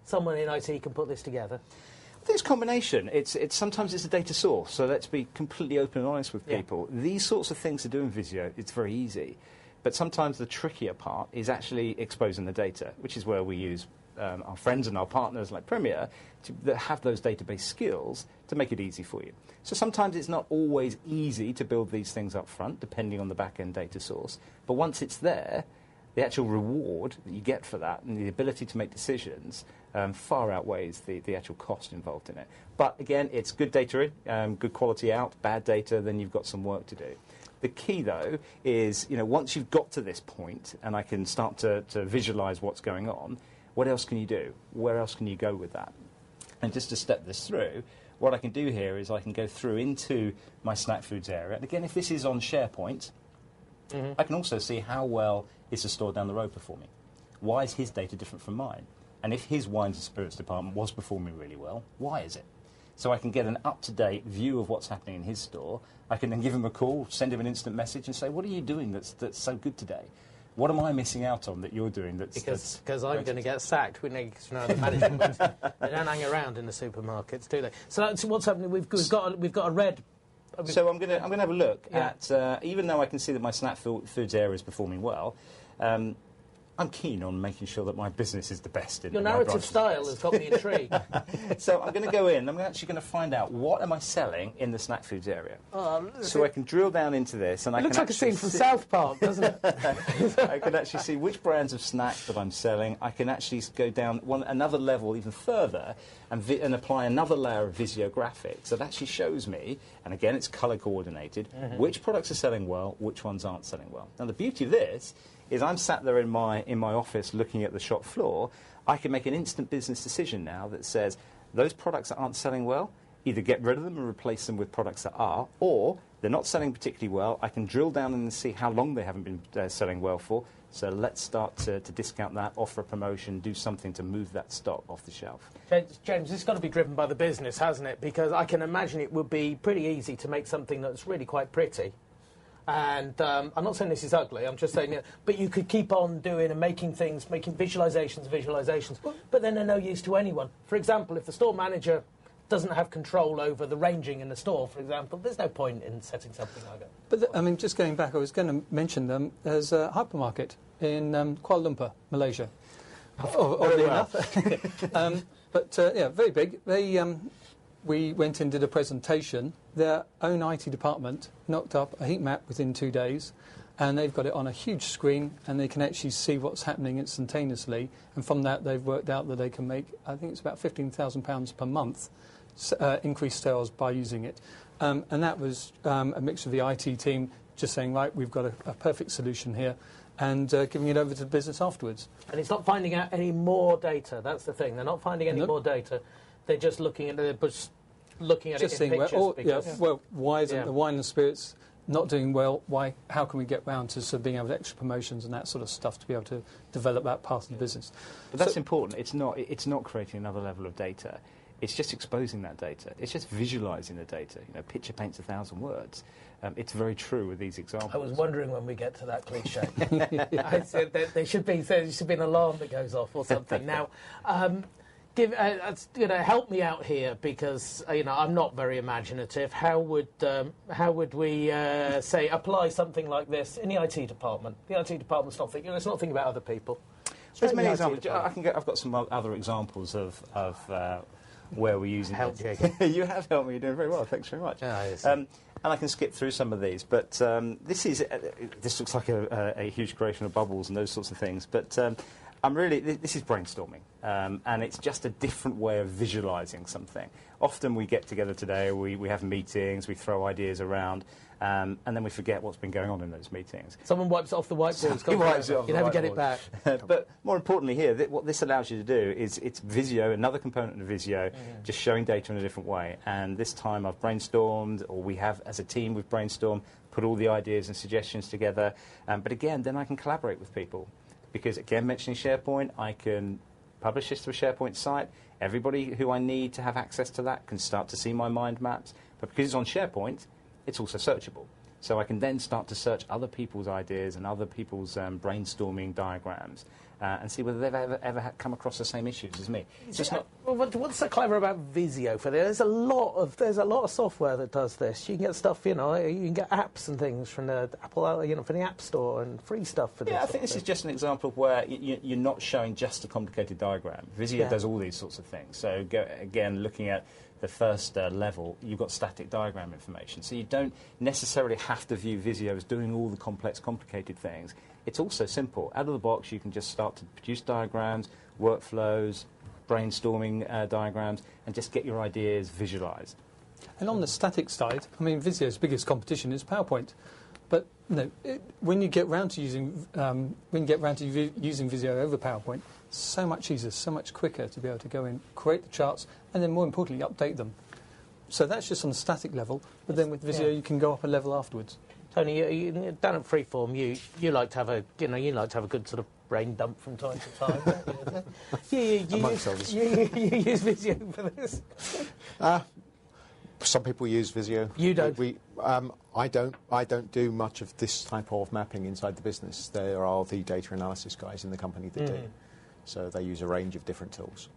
someone in IT can put this together?
It's a combination. Sometimes it's a data source, so let's be completely open and honest with people. These sorts of things to do in Visio, it's very easy. But sometimes the trickier part is actually exposing the data, which is where we use our friends and our partners like Premier that have those database skills to make it easy for you. So sometimes it's not always easy to build these things up front, depending on the back-end data source. But once it's there, the actual reward that you get for that and the ability to make decisions far outweighs the actual cost involved in it. But again, it's good data in, good quality out, bad data, then you've got some work to do. The key, though, is once you've got to this point and I can start to visualise what's going on, what else can you do? Where else can you go with that? And just to step this through, what I can do here is I can go through into my snack foods area. And again, if this is on SharePoint, I can also see how well is the store down the road performing. Why is his data different from mine? And if his wines and spirits department was performing really well, why is it? So I can get an up-to-date view of what's happening in his store. I can then give him a call, send him an instant message and say, what are you doing that's so good today? What am I missing out on that you're doing that's...
Because I'm going to get sacked. The management, they don't hang around in the supermarkets, do they? So that's what's happening. We've got a red...
So I'm going to have a look at, even though I can see that my snack foods area is performing well, I'm keen on making sure that my business is the best in
Your
my
narrative
branches.
style has got me intrigued.
So I'm going to go in. I'm actually going to find out what am I selling in the snack foods area. So I can drill down into this, and
It
I
looks
can
like a
actually
scene from
see-
South Park, doesn't it?
I can actually see which brands of snacks that I'm selling. I can actually go down another level even further and apply another layer of Visio graphics that actually shows me, and again it's colour coordinated, which products are selling well, which ones aren't selling well. Now the beauty of this is I'm sat there in my office looking at the shop floor. I can make an instant business decision now that says those products that aren't selling well, either get rid of them and replace them with products that are, or they're not selling particularly well. I can drill down and see how long they haven't been selling well for. So let's start to discount that, offer a promotion, do something to move that stock off the shelf.
James, it's got to be driven by the business, hasn't it? Because I can imagine it would be pretty easy to make something that's really quite pretty. And I'm not saying this is ugly, I'm just saying, but you could keep on doing and making things, making visualizations, but then they're no use to anyone. For example, if the store manager doesn't have control over the ranging in the store, for example, there's no point in setting something like that.
But I mean, just going back, I was going to mention them as a hypermarket in Kuala Lumpur, Malaysia. Oddly enough. Yeah, very big. We went and did a presentation. Their own IT department knocked up a heat map within 2 days, and they've got it on a huge screen, and they can actually see what's happening instantaneously. And from that, they've worked out that they can make, I think it's about £15,000 per month, increased sales by using it. And that was a mixture of the IT team just saying, right, we've got a perfect solution here, and giving it over to the business afterwards.
And it's not finding out any more data. That's the thing. They're not finding any more data. They're just looking at it,
just
in
seeing
pictures.
well, why isn't the wine and spirits not doing well? Why? How can we get round to sort of being able to extra promotions and that sort of stuff to be able to develop that part of the business?
But that's important. It's not creating another level of data. It's just exposing that data. It's just visualising the data. You know, picture paints 1,000 words. It's very true with these examples.
I was wondering when we get to that cliche. I said that there should be an alarm that goes off or something. Now, help me out here because I'm not very imaginative. How would we say apply something like this in the IT department? The IT department's not thinking. It's not thinking about other people.
There's many examples. I've got some other examples of where we're using
helped
it. You have helped me. You're doing very well. Thanks very much. And I can skip through some of these, but this looks like a huge creation of bubbles and those sorts of things. But this is brainstorming, and it's just a different way of visualising something. Often we get together today, we have meetings, we throw ideas around, and then we forget what's been going on in those meetings.
Someone wipes it off the whiteboard. You never get it back.
But more importantly here, what this allows you to do is it's Visio, another component of Visio, just showing data in a different way. And this time I've brainstormed, or we have as a team, we've brainstormed, put all the ideas and suggestions together. But again, then I can collaborate with people. Because, again, mentioning SharePoint, I can publish this to a SharePoint site. Everybody who I need to have access to that can start to see my mind maps. But because it's on SharePoint, it's also searchable. So I can then start to search other people's ideas and other people's brainstorming diagrams and see whether they've ever come across the same issues as me. It's just not.
Well, what's so clever about Visio for this? There's a lot of software that does this. You can get stuff, you can get apps and things from the Apple, from the App Store and free stuff for this.
Yeah, I think this is just an example of where you're not showing just a complicated diagram. Visio does all these sorts of things. So again, looking at the first level, you've got static diagram information. So you don't necessarily have to view Visio as doing all the complex, complicated things. It's also simple. Out of the box, you can just start to produce diagrams, workflows, brainstorming diagrams, and just get your ideas visualised.
And on the static side, I mean, Visio's biggest competition is PowerPoint. But when you get round to using Visio over PowerPoint, it's so much easier, so much quicker to be able to go in, create the charts, and then more importantly, update them. So that's just on the static level. But then with Visio, you can go up a level afterwards.
Tony, you down at Freeform, you like to have a good sort of brain dump from time to time. you use Visio for this.
Some people use Visio.
You don't.
I don't do much of this type of mapping inside the business. There are the data analysis guys in the company that do. So they use a range of different tools.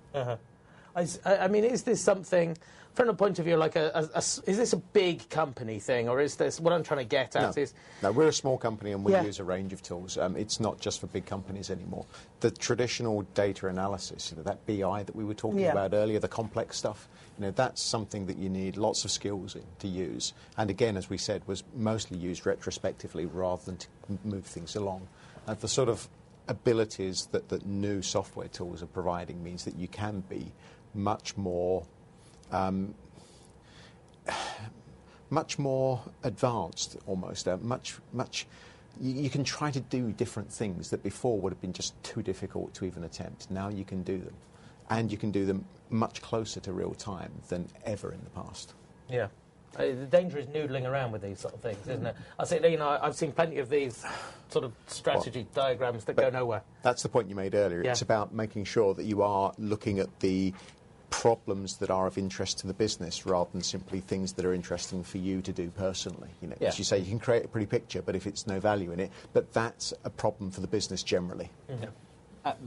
I mean, is this something, from a point of view, like is this a big company thing, or is this, what I'm trying to get at is...
No, we're a small company and we use a range of tools. It's not just for big companies anymore. The traditional data analysis, that BI that we were talking about earlier, the complex stuff, that's something that you need lots of skills in to use. And again, as we said, was mostly used retrospectively rather than to move things along. The sort of abilities that new software tools are providing means that you can be much more advanced, almost. You can try to do different things that before would have been just too difficult to even attempt. Now you can do them, and you can do them much closer to real time than ever in the past.
Yeah. The danger is noodling around with these sort of things, isn't it? I say, I've seen plenty of these sort of strategy diagrams that go nowhere.
That's the point you made earlier. Yeah. It's about making sure that you are looking at the problems that are of interest to the business rather than simply things that are interesting for you to do personally. As you say, you can create a pretty picture, but if it's no value in it, but that's a problem for the business generally.
Mm-hmm.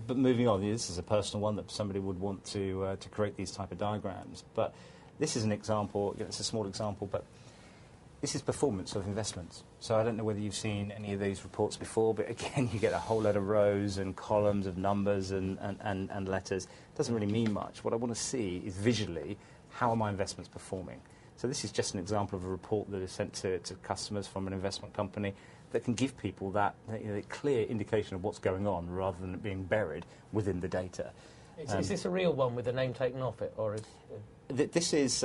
But moving on, this is a personal one that somebody would want to create these type of diagrams. But this is an example, it's a small example, but this is performance of investments. So I don't know whether you've seen any of these reports before, but again, you get a whole lot of rows and columns of numbers and letters. It doesn't really mean much. What I want to see is visually, how are my investments performing? So this is just an example of a report that is sent to customers from an investment company that can give people that clear indication of what's going on rather than it being buried within the data.
Is this a real one with the name taken off it, or is...
This is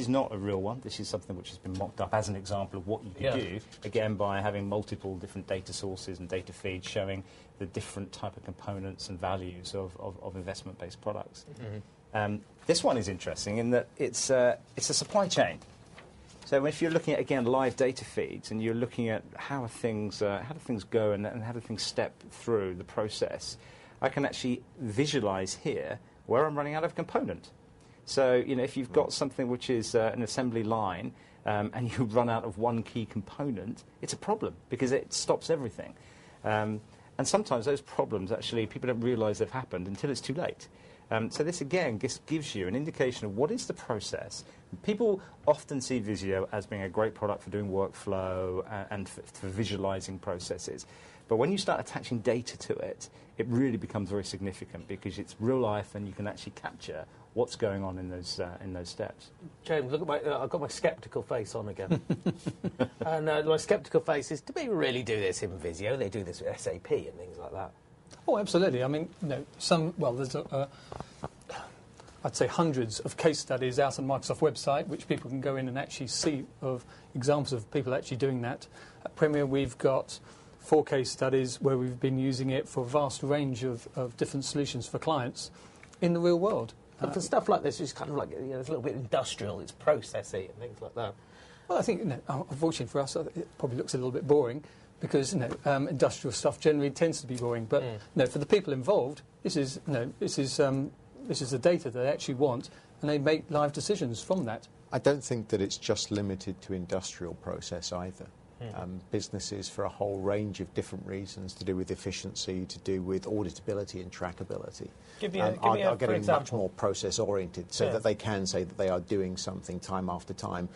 not a real one. This is something which has been mocked up as an example of what you could do, again, by having multiple different data sources and data feeds showing the different type of components and values of investment-based products. Mm-hmm. This one is interesting in that it's a supply chain. So if you're looking at, again, live data feeds and you're looking at how do things go and how do things step through the process, I can actually visualise here where I'm running out of component. So, if you've got something which is an assembly line and you run out of one key component, it's a problem because it stops everything. And sometimes those problems, actually, people don't realise they've happened until it's too late. So this, again, gives you an indication of what is the process. People often see Visio as being a great product for doing workflow and for visualising processes. But when you start attaching data to it, it really becomes very significant because it's real life and you can actually capture what's going on in those steps.
James, look at I've got my sceptical face on again. And my sceptical face is, do they really do this in Visio? They do this with SAP and things like that.
Oh, absolutely. I mean, there's I'd say hundreds of case studies out on the Microsoft website, which people can go in and actually see of examples of people actually doing that. At Premier, we've got 4 case studies where we've been using it for a vast range of different solutions for clients in the real world.
And for stuff like this, it's kind of like, it's a little bit industrial, it's processy and things like that.
Well, I think, unfortunately for us, it probably looks a little bit boring because, industrial stuff generally tends to be boring. But, for the people involved, this is the data they actually want, and they make live decisions from that.
I don't think that it's just limited to industrial process either. Businesses, for a whole range of different reasons, to do with efficiency, to do with auditability and trackability, are getting much more process-oriented so that they can say that they are doing something time after time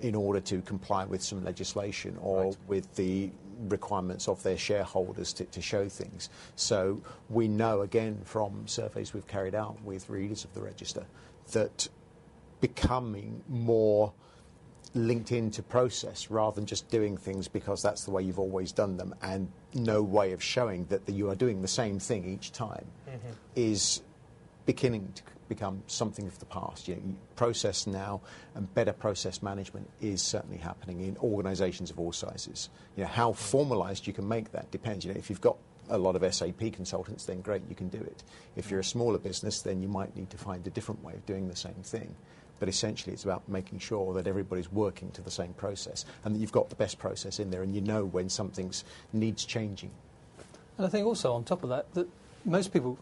in order to comply with some legislation or with the requirements of their shareholders to show things. So we know, again, from surveys we've carried out with readers of the register, that becoming more linked into process rather than just doing things because that's the way you've always done them and no way of showing that you are doing the same thing each time is beginning to become something of the past. Process now and better process management is certainly happening in organisations of all sizes. How formalised you can make that depends. If you've got a lot of SAP consultants, then great, you can do it. If you're a smaller business, then you might need to find a different way of doing the same thing. But essentially, it's about making sure that everybody's working to the same process and that you've got the best process in there and you know when something needs changing.
And I think also on top of that most people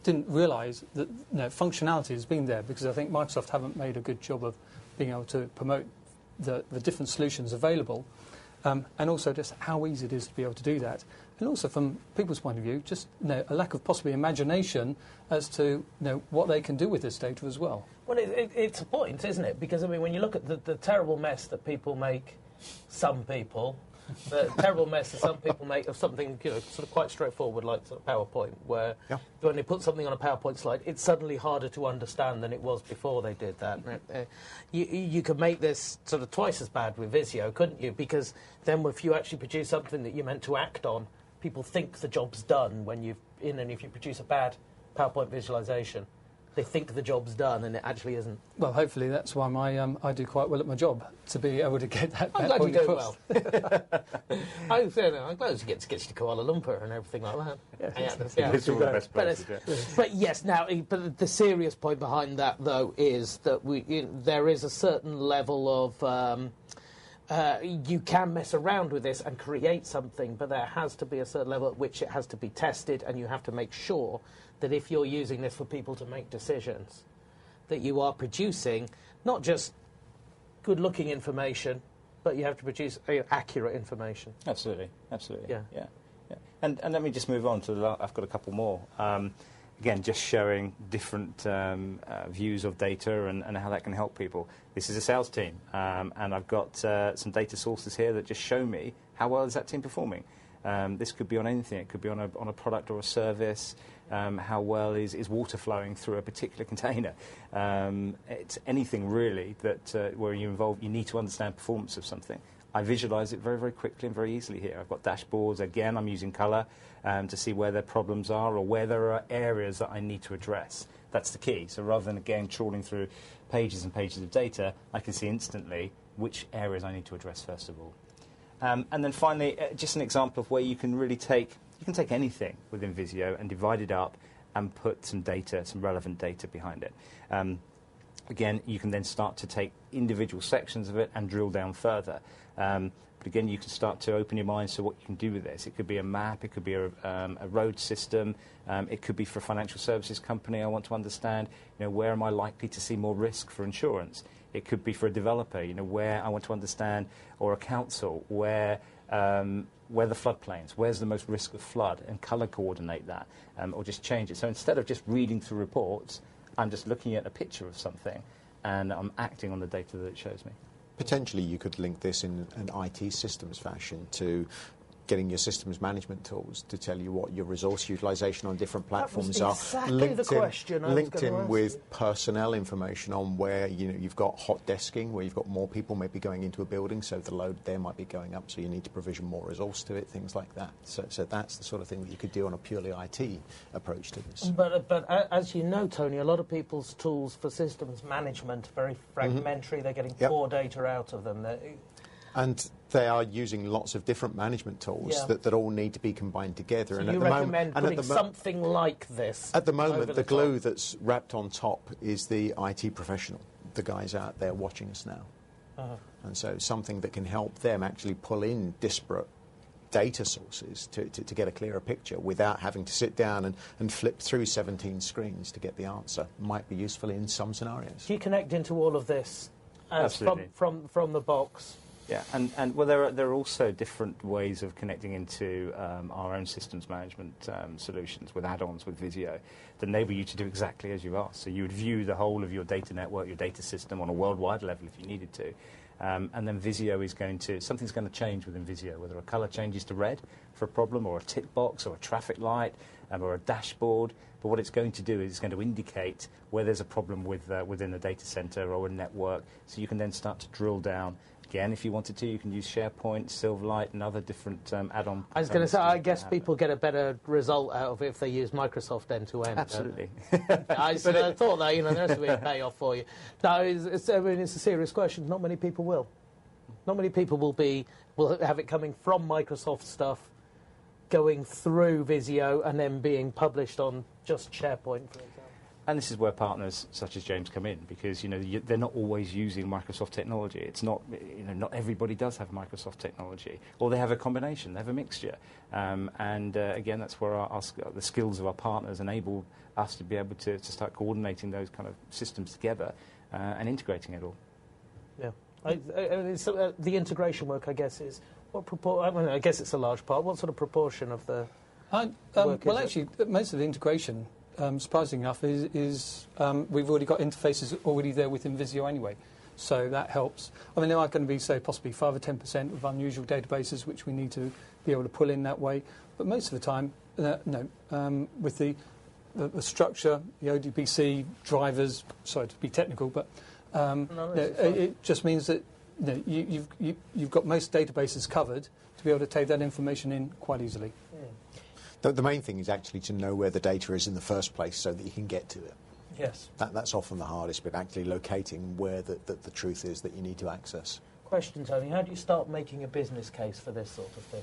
didn't realise that functionality has been there because I think Microsoft haven't made a good job of being able to promote the different solutions available and also just how easy it is to be able to do that. And also from people's point of view, just a lack of possibly imagination as to what they can do with this data as well.
Well, it's a point, isn't it? Because, I mean, when you look at the terrible mess that people make, the terrible mess that some people make of something, sort of quite straightforward, like sort of PowerPoint, where when they put something on a PowerPoint slide, it's suddenly harder to understand than it was before they did that. You could make this sort of twice as bad with Visio, couldn't you? Because then if you actually produce something that you're meant to act on, people think the job's done and if you produce a bad PowerPoint visualization, they think the job's done and it actually isn't.
Well, hopefully that's why I do quite well at my job, to be able to get that
I'm glad you
point
do
across.
well. I'm glad you get to Kuala Lumpur and everything like that.
It's all the best places,
but yes, now, but the serious point behind that, though, is that there is a certain level of... you can mess around with this and create something, but there has to be a certain level at which it has to be tested, and you have to make sure that if you're using this for people to make decisions, that you are producing not just good-looking information, but you have to produce accurate information.
Absolutely.
Yeah.
And let me just move on to I've got a couple more. Again, just showing different views of data and how that can help people. This is a sales team, and I've got some data sources here that just show me how well is that team performing. This could be on anything. It could be on a product or a service. How well is water flowing through a particular container. It's anything really that where you need to understand performance of something. I visualise it very, very quickly and very easily here. I've got dashboards. Again, I'm using colour to see where their problems are or where there are areas that I need to address. That's the key. So rather than, again, trawling through pages and pages of data, I can see instantly which areas I need to address first of all. And then finally, just an example of where you can really take anything within Visio and divide it up and put some data, some relevant data behind it. Again, you can then start to take individual sections of it and drill down further. But again, you can start to open your mind to what you can do with this. It could be a map, it could be a road system, it could be for a financial services company. I want to understand, where am I likely to see more risk for insurance? It could be for a developer, where I want to understand, or a council, where the floodplains, where's the most risk of flood, and colour coordinate that, or just change it. So instead of just reading through reports, I'm just looking at a picture of something, and I'm acting on the data that it shows me.
Potentially you could link this in an IT systems fashion to getting your systems management tools to tell you what your resource utilisation on different platforms are.
Exactly the question I was
linked
going to
in
ask
with personnel information on where you've got hot desking, where you've got more people maybe going into a building, so the load there might be going up, so you need to provision more resource to it, things like that. So that's the sort of thing that you could do on a purely IT approach to this.
But as you know, Tony, a lot of people's tools for systems management are very fragmentary. They're getting poor data out of them.
And they are using lots of different management tools that all need to be combined together.
So
and
you recommend putting something like this?
At the moment, the glue that's wrapped on top is the IT professional, the guys out there watching us now. And so something that can help them actually pull in disparate data sources to get a clearer picture without having to sit down and flip through 17 screens to get the answer might be useful in some scenarios.
Do you connect into all of this from the box?
Yeah, and well, there are also different ways of connecting into our own systems management solutions with add-ons with Visio that enable you to do exactly as you've asked. So you would view the whole of your data network, your data system on a worldwide level if you needed to. And then Visio is something's going to change within Visio, whether a colour changes to red for a problem, or a tick box, or a traffic light, or a dashboard. But what it's going to do is it's going to indicate where there's a problem within the data centre or a network, so you can then start to drill down. Again, if you wanted to, you can use SharePoint, Silverlight, and other different add-on.
I was going to say, I guess people get a better result out of it if they use Microsoft end-to-end.
Absolutely.
I thought that, there has to be a payoff for you. No, it's a serious question. Not many people will. Not many people will have it coming from Microsoft stuff, going through Visio, and then being published on just SharePoint, for example.
And this is where partners such as James come in, because they're not always using Microsoft technology. It's not not everybody does have Microsoft technology, or they have a combination, they have a mixture. Again, that's where the skills of our partners enable us to be able to start coordinating those kind of systems together and integrating it all.
Yeah, the integration work, I guess, is I guess it's a large part. What sort of proportion of the work
well,
is
actually, most of the integration, surprisingly enough, is we've already got interfaces already there within Visio anyway. So that helps. I mean, there are going to be, say, possibly 5 or 10% of unusual databases which we need to be able to pull in that way. But most of the time, no. With the structure, the ODBC drivers, sorry to be technical, but it just means that you've got most databases covered to be able to take that information in quite easily.
The main thing is actually to know where the data is in the first place so that you can get to it.
Yes.
That's often the hardest bit, actually locating where the truth is that you need to access.
Question, Tony, how do you start making a business case for this sort of thing?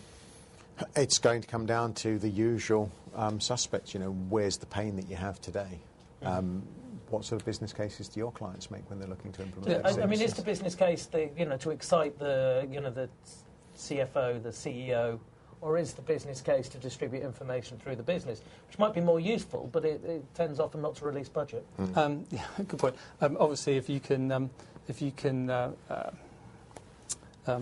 It's going to come down to the usual suspects, where's the pain that you have today? What sort of business cases do your clients make when they're looking to implement
I mean, is the business case to excite the CFO, the CEO, or is the business case to distribute information through the business, which might be more useful, but it tends often not to release budget?
Yeah, good point. Obviously, if you can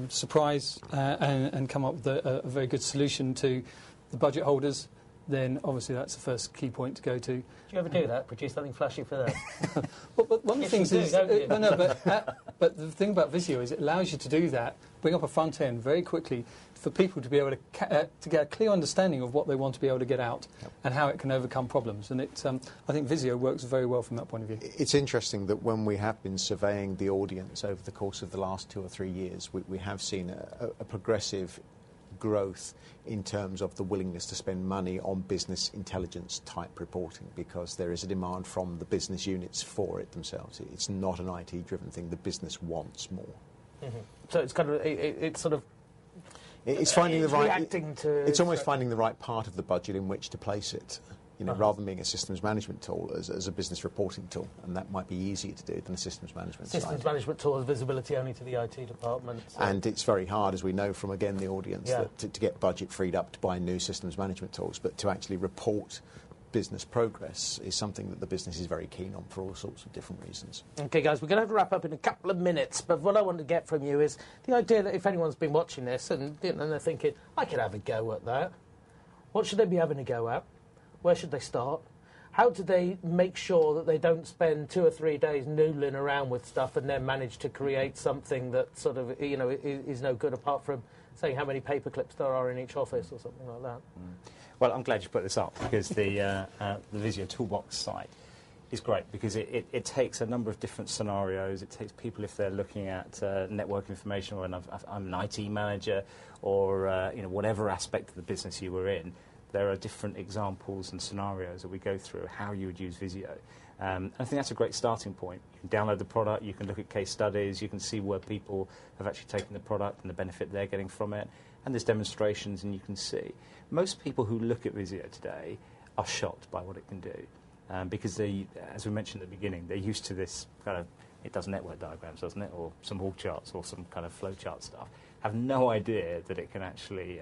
surprise and come up with a very good solution to the budget holders, then obviously that's the first key point to go to.
Do you ever do that? Produce something flashy for them?
But one of the things is, but the thing about Visio is it allows you to do that, bring up a front end very quickly for people to be able to get a clear understanding of what they want to be able to get out and how it can overcome problems. And I think Visio works very well from that point of view.
It's interesting that when we have been surveying the audience over the course of the last 2 or 3 years, we have seen a progressive growth in terms of the willingness to spend money on business intelligence type reporting, because there is a demand from the business units for it themselves. It's not an IT driven thing. The business wants more.
So it's kind of
it's finding the right.
Reacting to.
It's almost finding the right part of the budget in which to place it. Rather than being a systems management tool, as a business reporting tool, and that might be easier to do than a systems management
management tool has visibility only to the IT department. So.
And it's very hard, as we know from, again, the audience, to get budget freed up to buy new systems management tools, but to actually report business progress is something that the business is very keen on for all sorts of different reasons.
OK, guys, we're going to have to wrap up in a couple of minutes, but what I want to get from you is the idea that if anyone's been watching this and they're thinking, I could have a go at that, what should they be having a go at? Where should they start? How do they make sure that they don't spend 2 or 3 days noodling around with stuff and then manage to create something that sort of, is no good, apart from saying how many paper clips there are in each office or something like that?
Well, I'm glad you put this up, because the Visio Toolbox site is great, because it takes a number of different scenarios. It takes people, if they're looking at network information, or I'm an IT manager, or whatever aspect of the business you were in. There are different examples and scenarios that we go through how you would use Visio. And I think that's a great starting point. You can download the product, you can look at case studies, you can see where people have actually taken the product and the benefit they're getting from it. And there's demonstrations, and you can see. Most people who look at Visio today are shocked by what it can do. Because they, as we mentioned at the beginning, they're used to this kind of, it does network diagrams, doesn't it? Or some org charts or some kind of flowchart stuff. Have no idea that it can actually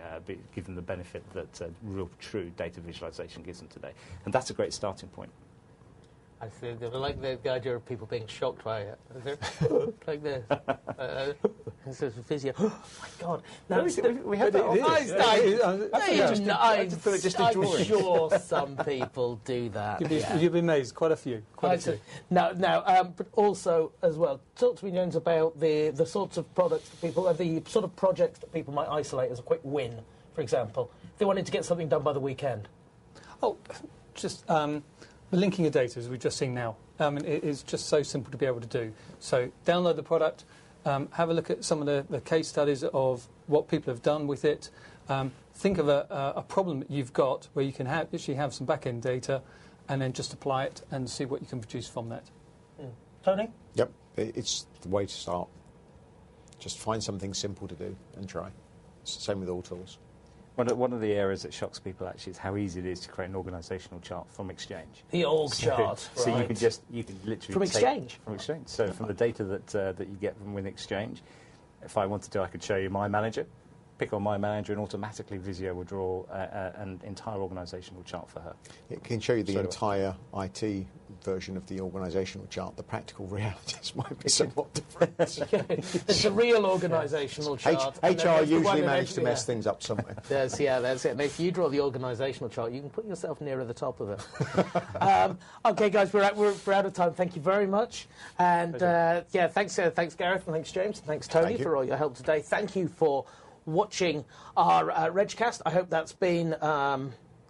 give them the benefit that real, true data visualization gives them today. And that's a great starting point.
I think they like the idea of people being shocked by it. Like this. This is Visio. Oh, my God. No,
we have that.
I'm sure some people do that.
You'd be amazed. Quite a few.
Now, but also, as well, talk to me, James, about the sorts of products that people, the sort of projects that people might isolate as a quick win, for example, if they wanted to get something done by the weekend.
Oh, just... the linking of data, as we've just seen now, it is just so simple to be able to do. So download the product, have a look at some of the case studies of what people have done with it. Think of a problem that you've got where you can actually have some back-end data, and then just apply it and see what you can produce from that.
Tony?
Yep, it's the way to start. Just find something simple to do and try. It's the same with all tools.
One of the areas that shocks people actually is how easy it is to create an organisational chart from Exchange.
The org chart,
So
right.
you can literally
from Exchange.
From Exchange. So from the data that you get from with Exchange, if I wanted to, I could show you my manager, pick on my manager, and automatically Visio will draw an entire organisational chart for her.
It can show you the entire IT version of the organisational chart, the practical realities might be somewhat different.
There's a real organisational chart. and then
HR
there's the one
usually
in
manage to
every-
mess things up somewhere.
That's it. And if you draw the organisational chart, you can put yourself nearer the top of it. Okay, guys, we're out of time. Thank you very much. And thanks Gareth, and thanks James, and thanks Tony for all your help today. Thank you for watching our Regcast. I hope that's been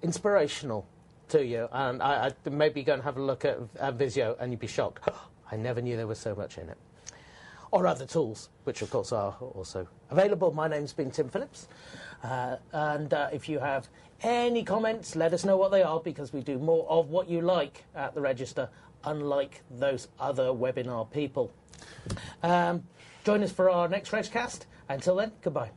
inspirational to you. And I maybe go and have a look at Visio, and you'd be shocked. I never knew there was so much in it. Or other tools, which of course are also available. My name's been Tim Phillips. And if you have any comments, let us know what they are, because we do more of what you like at the Register, unlike those other webinar people. Join us for our next Regcast. Until then, goodbye.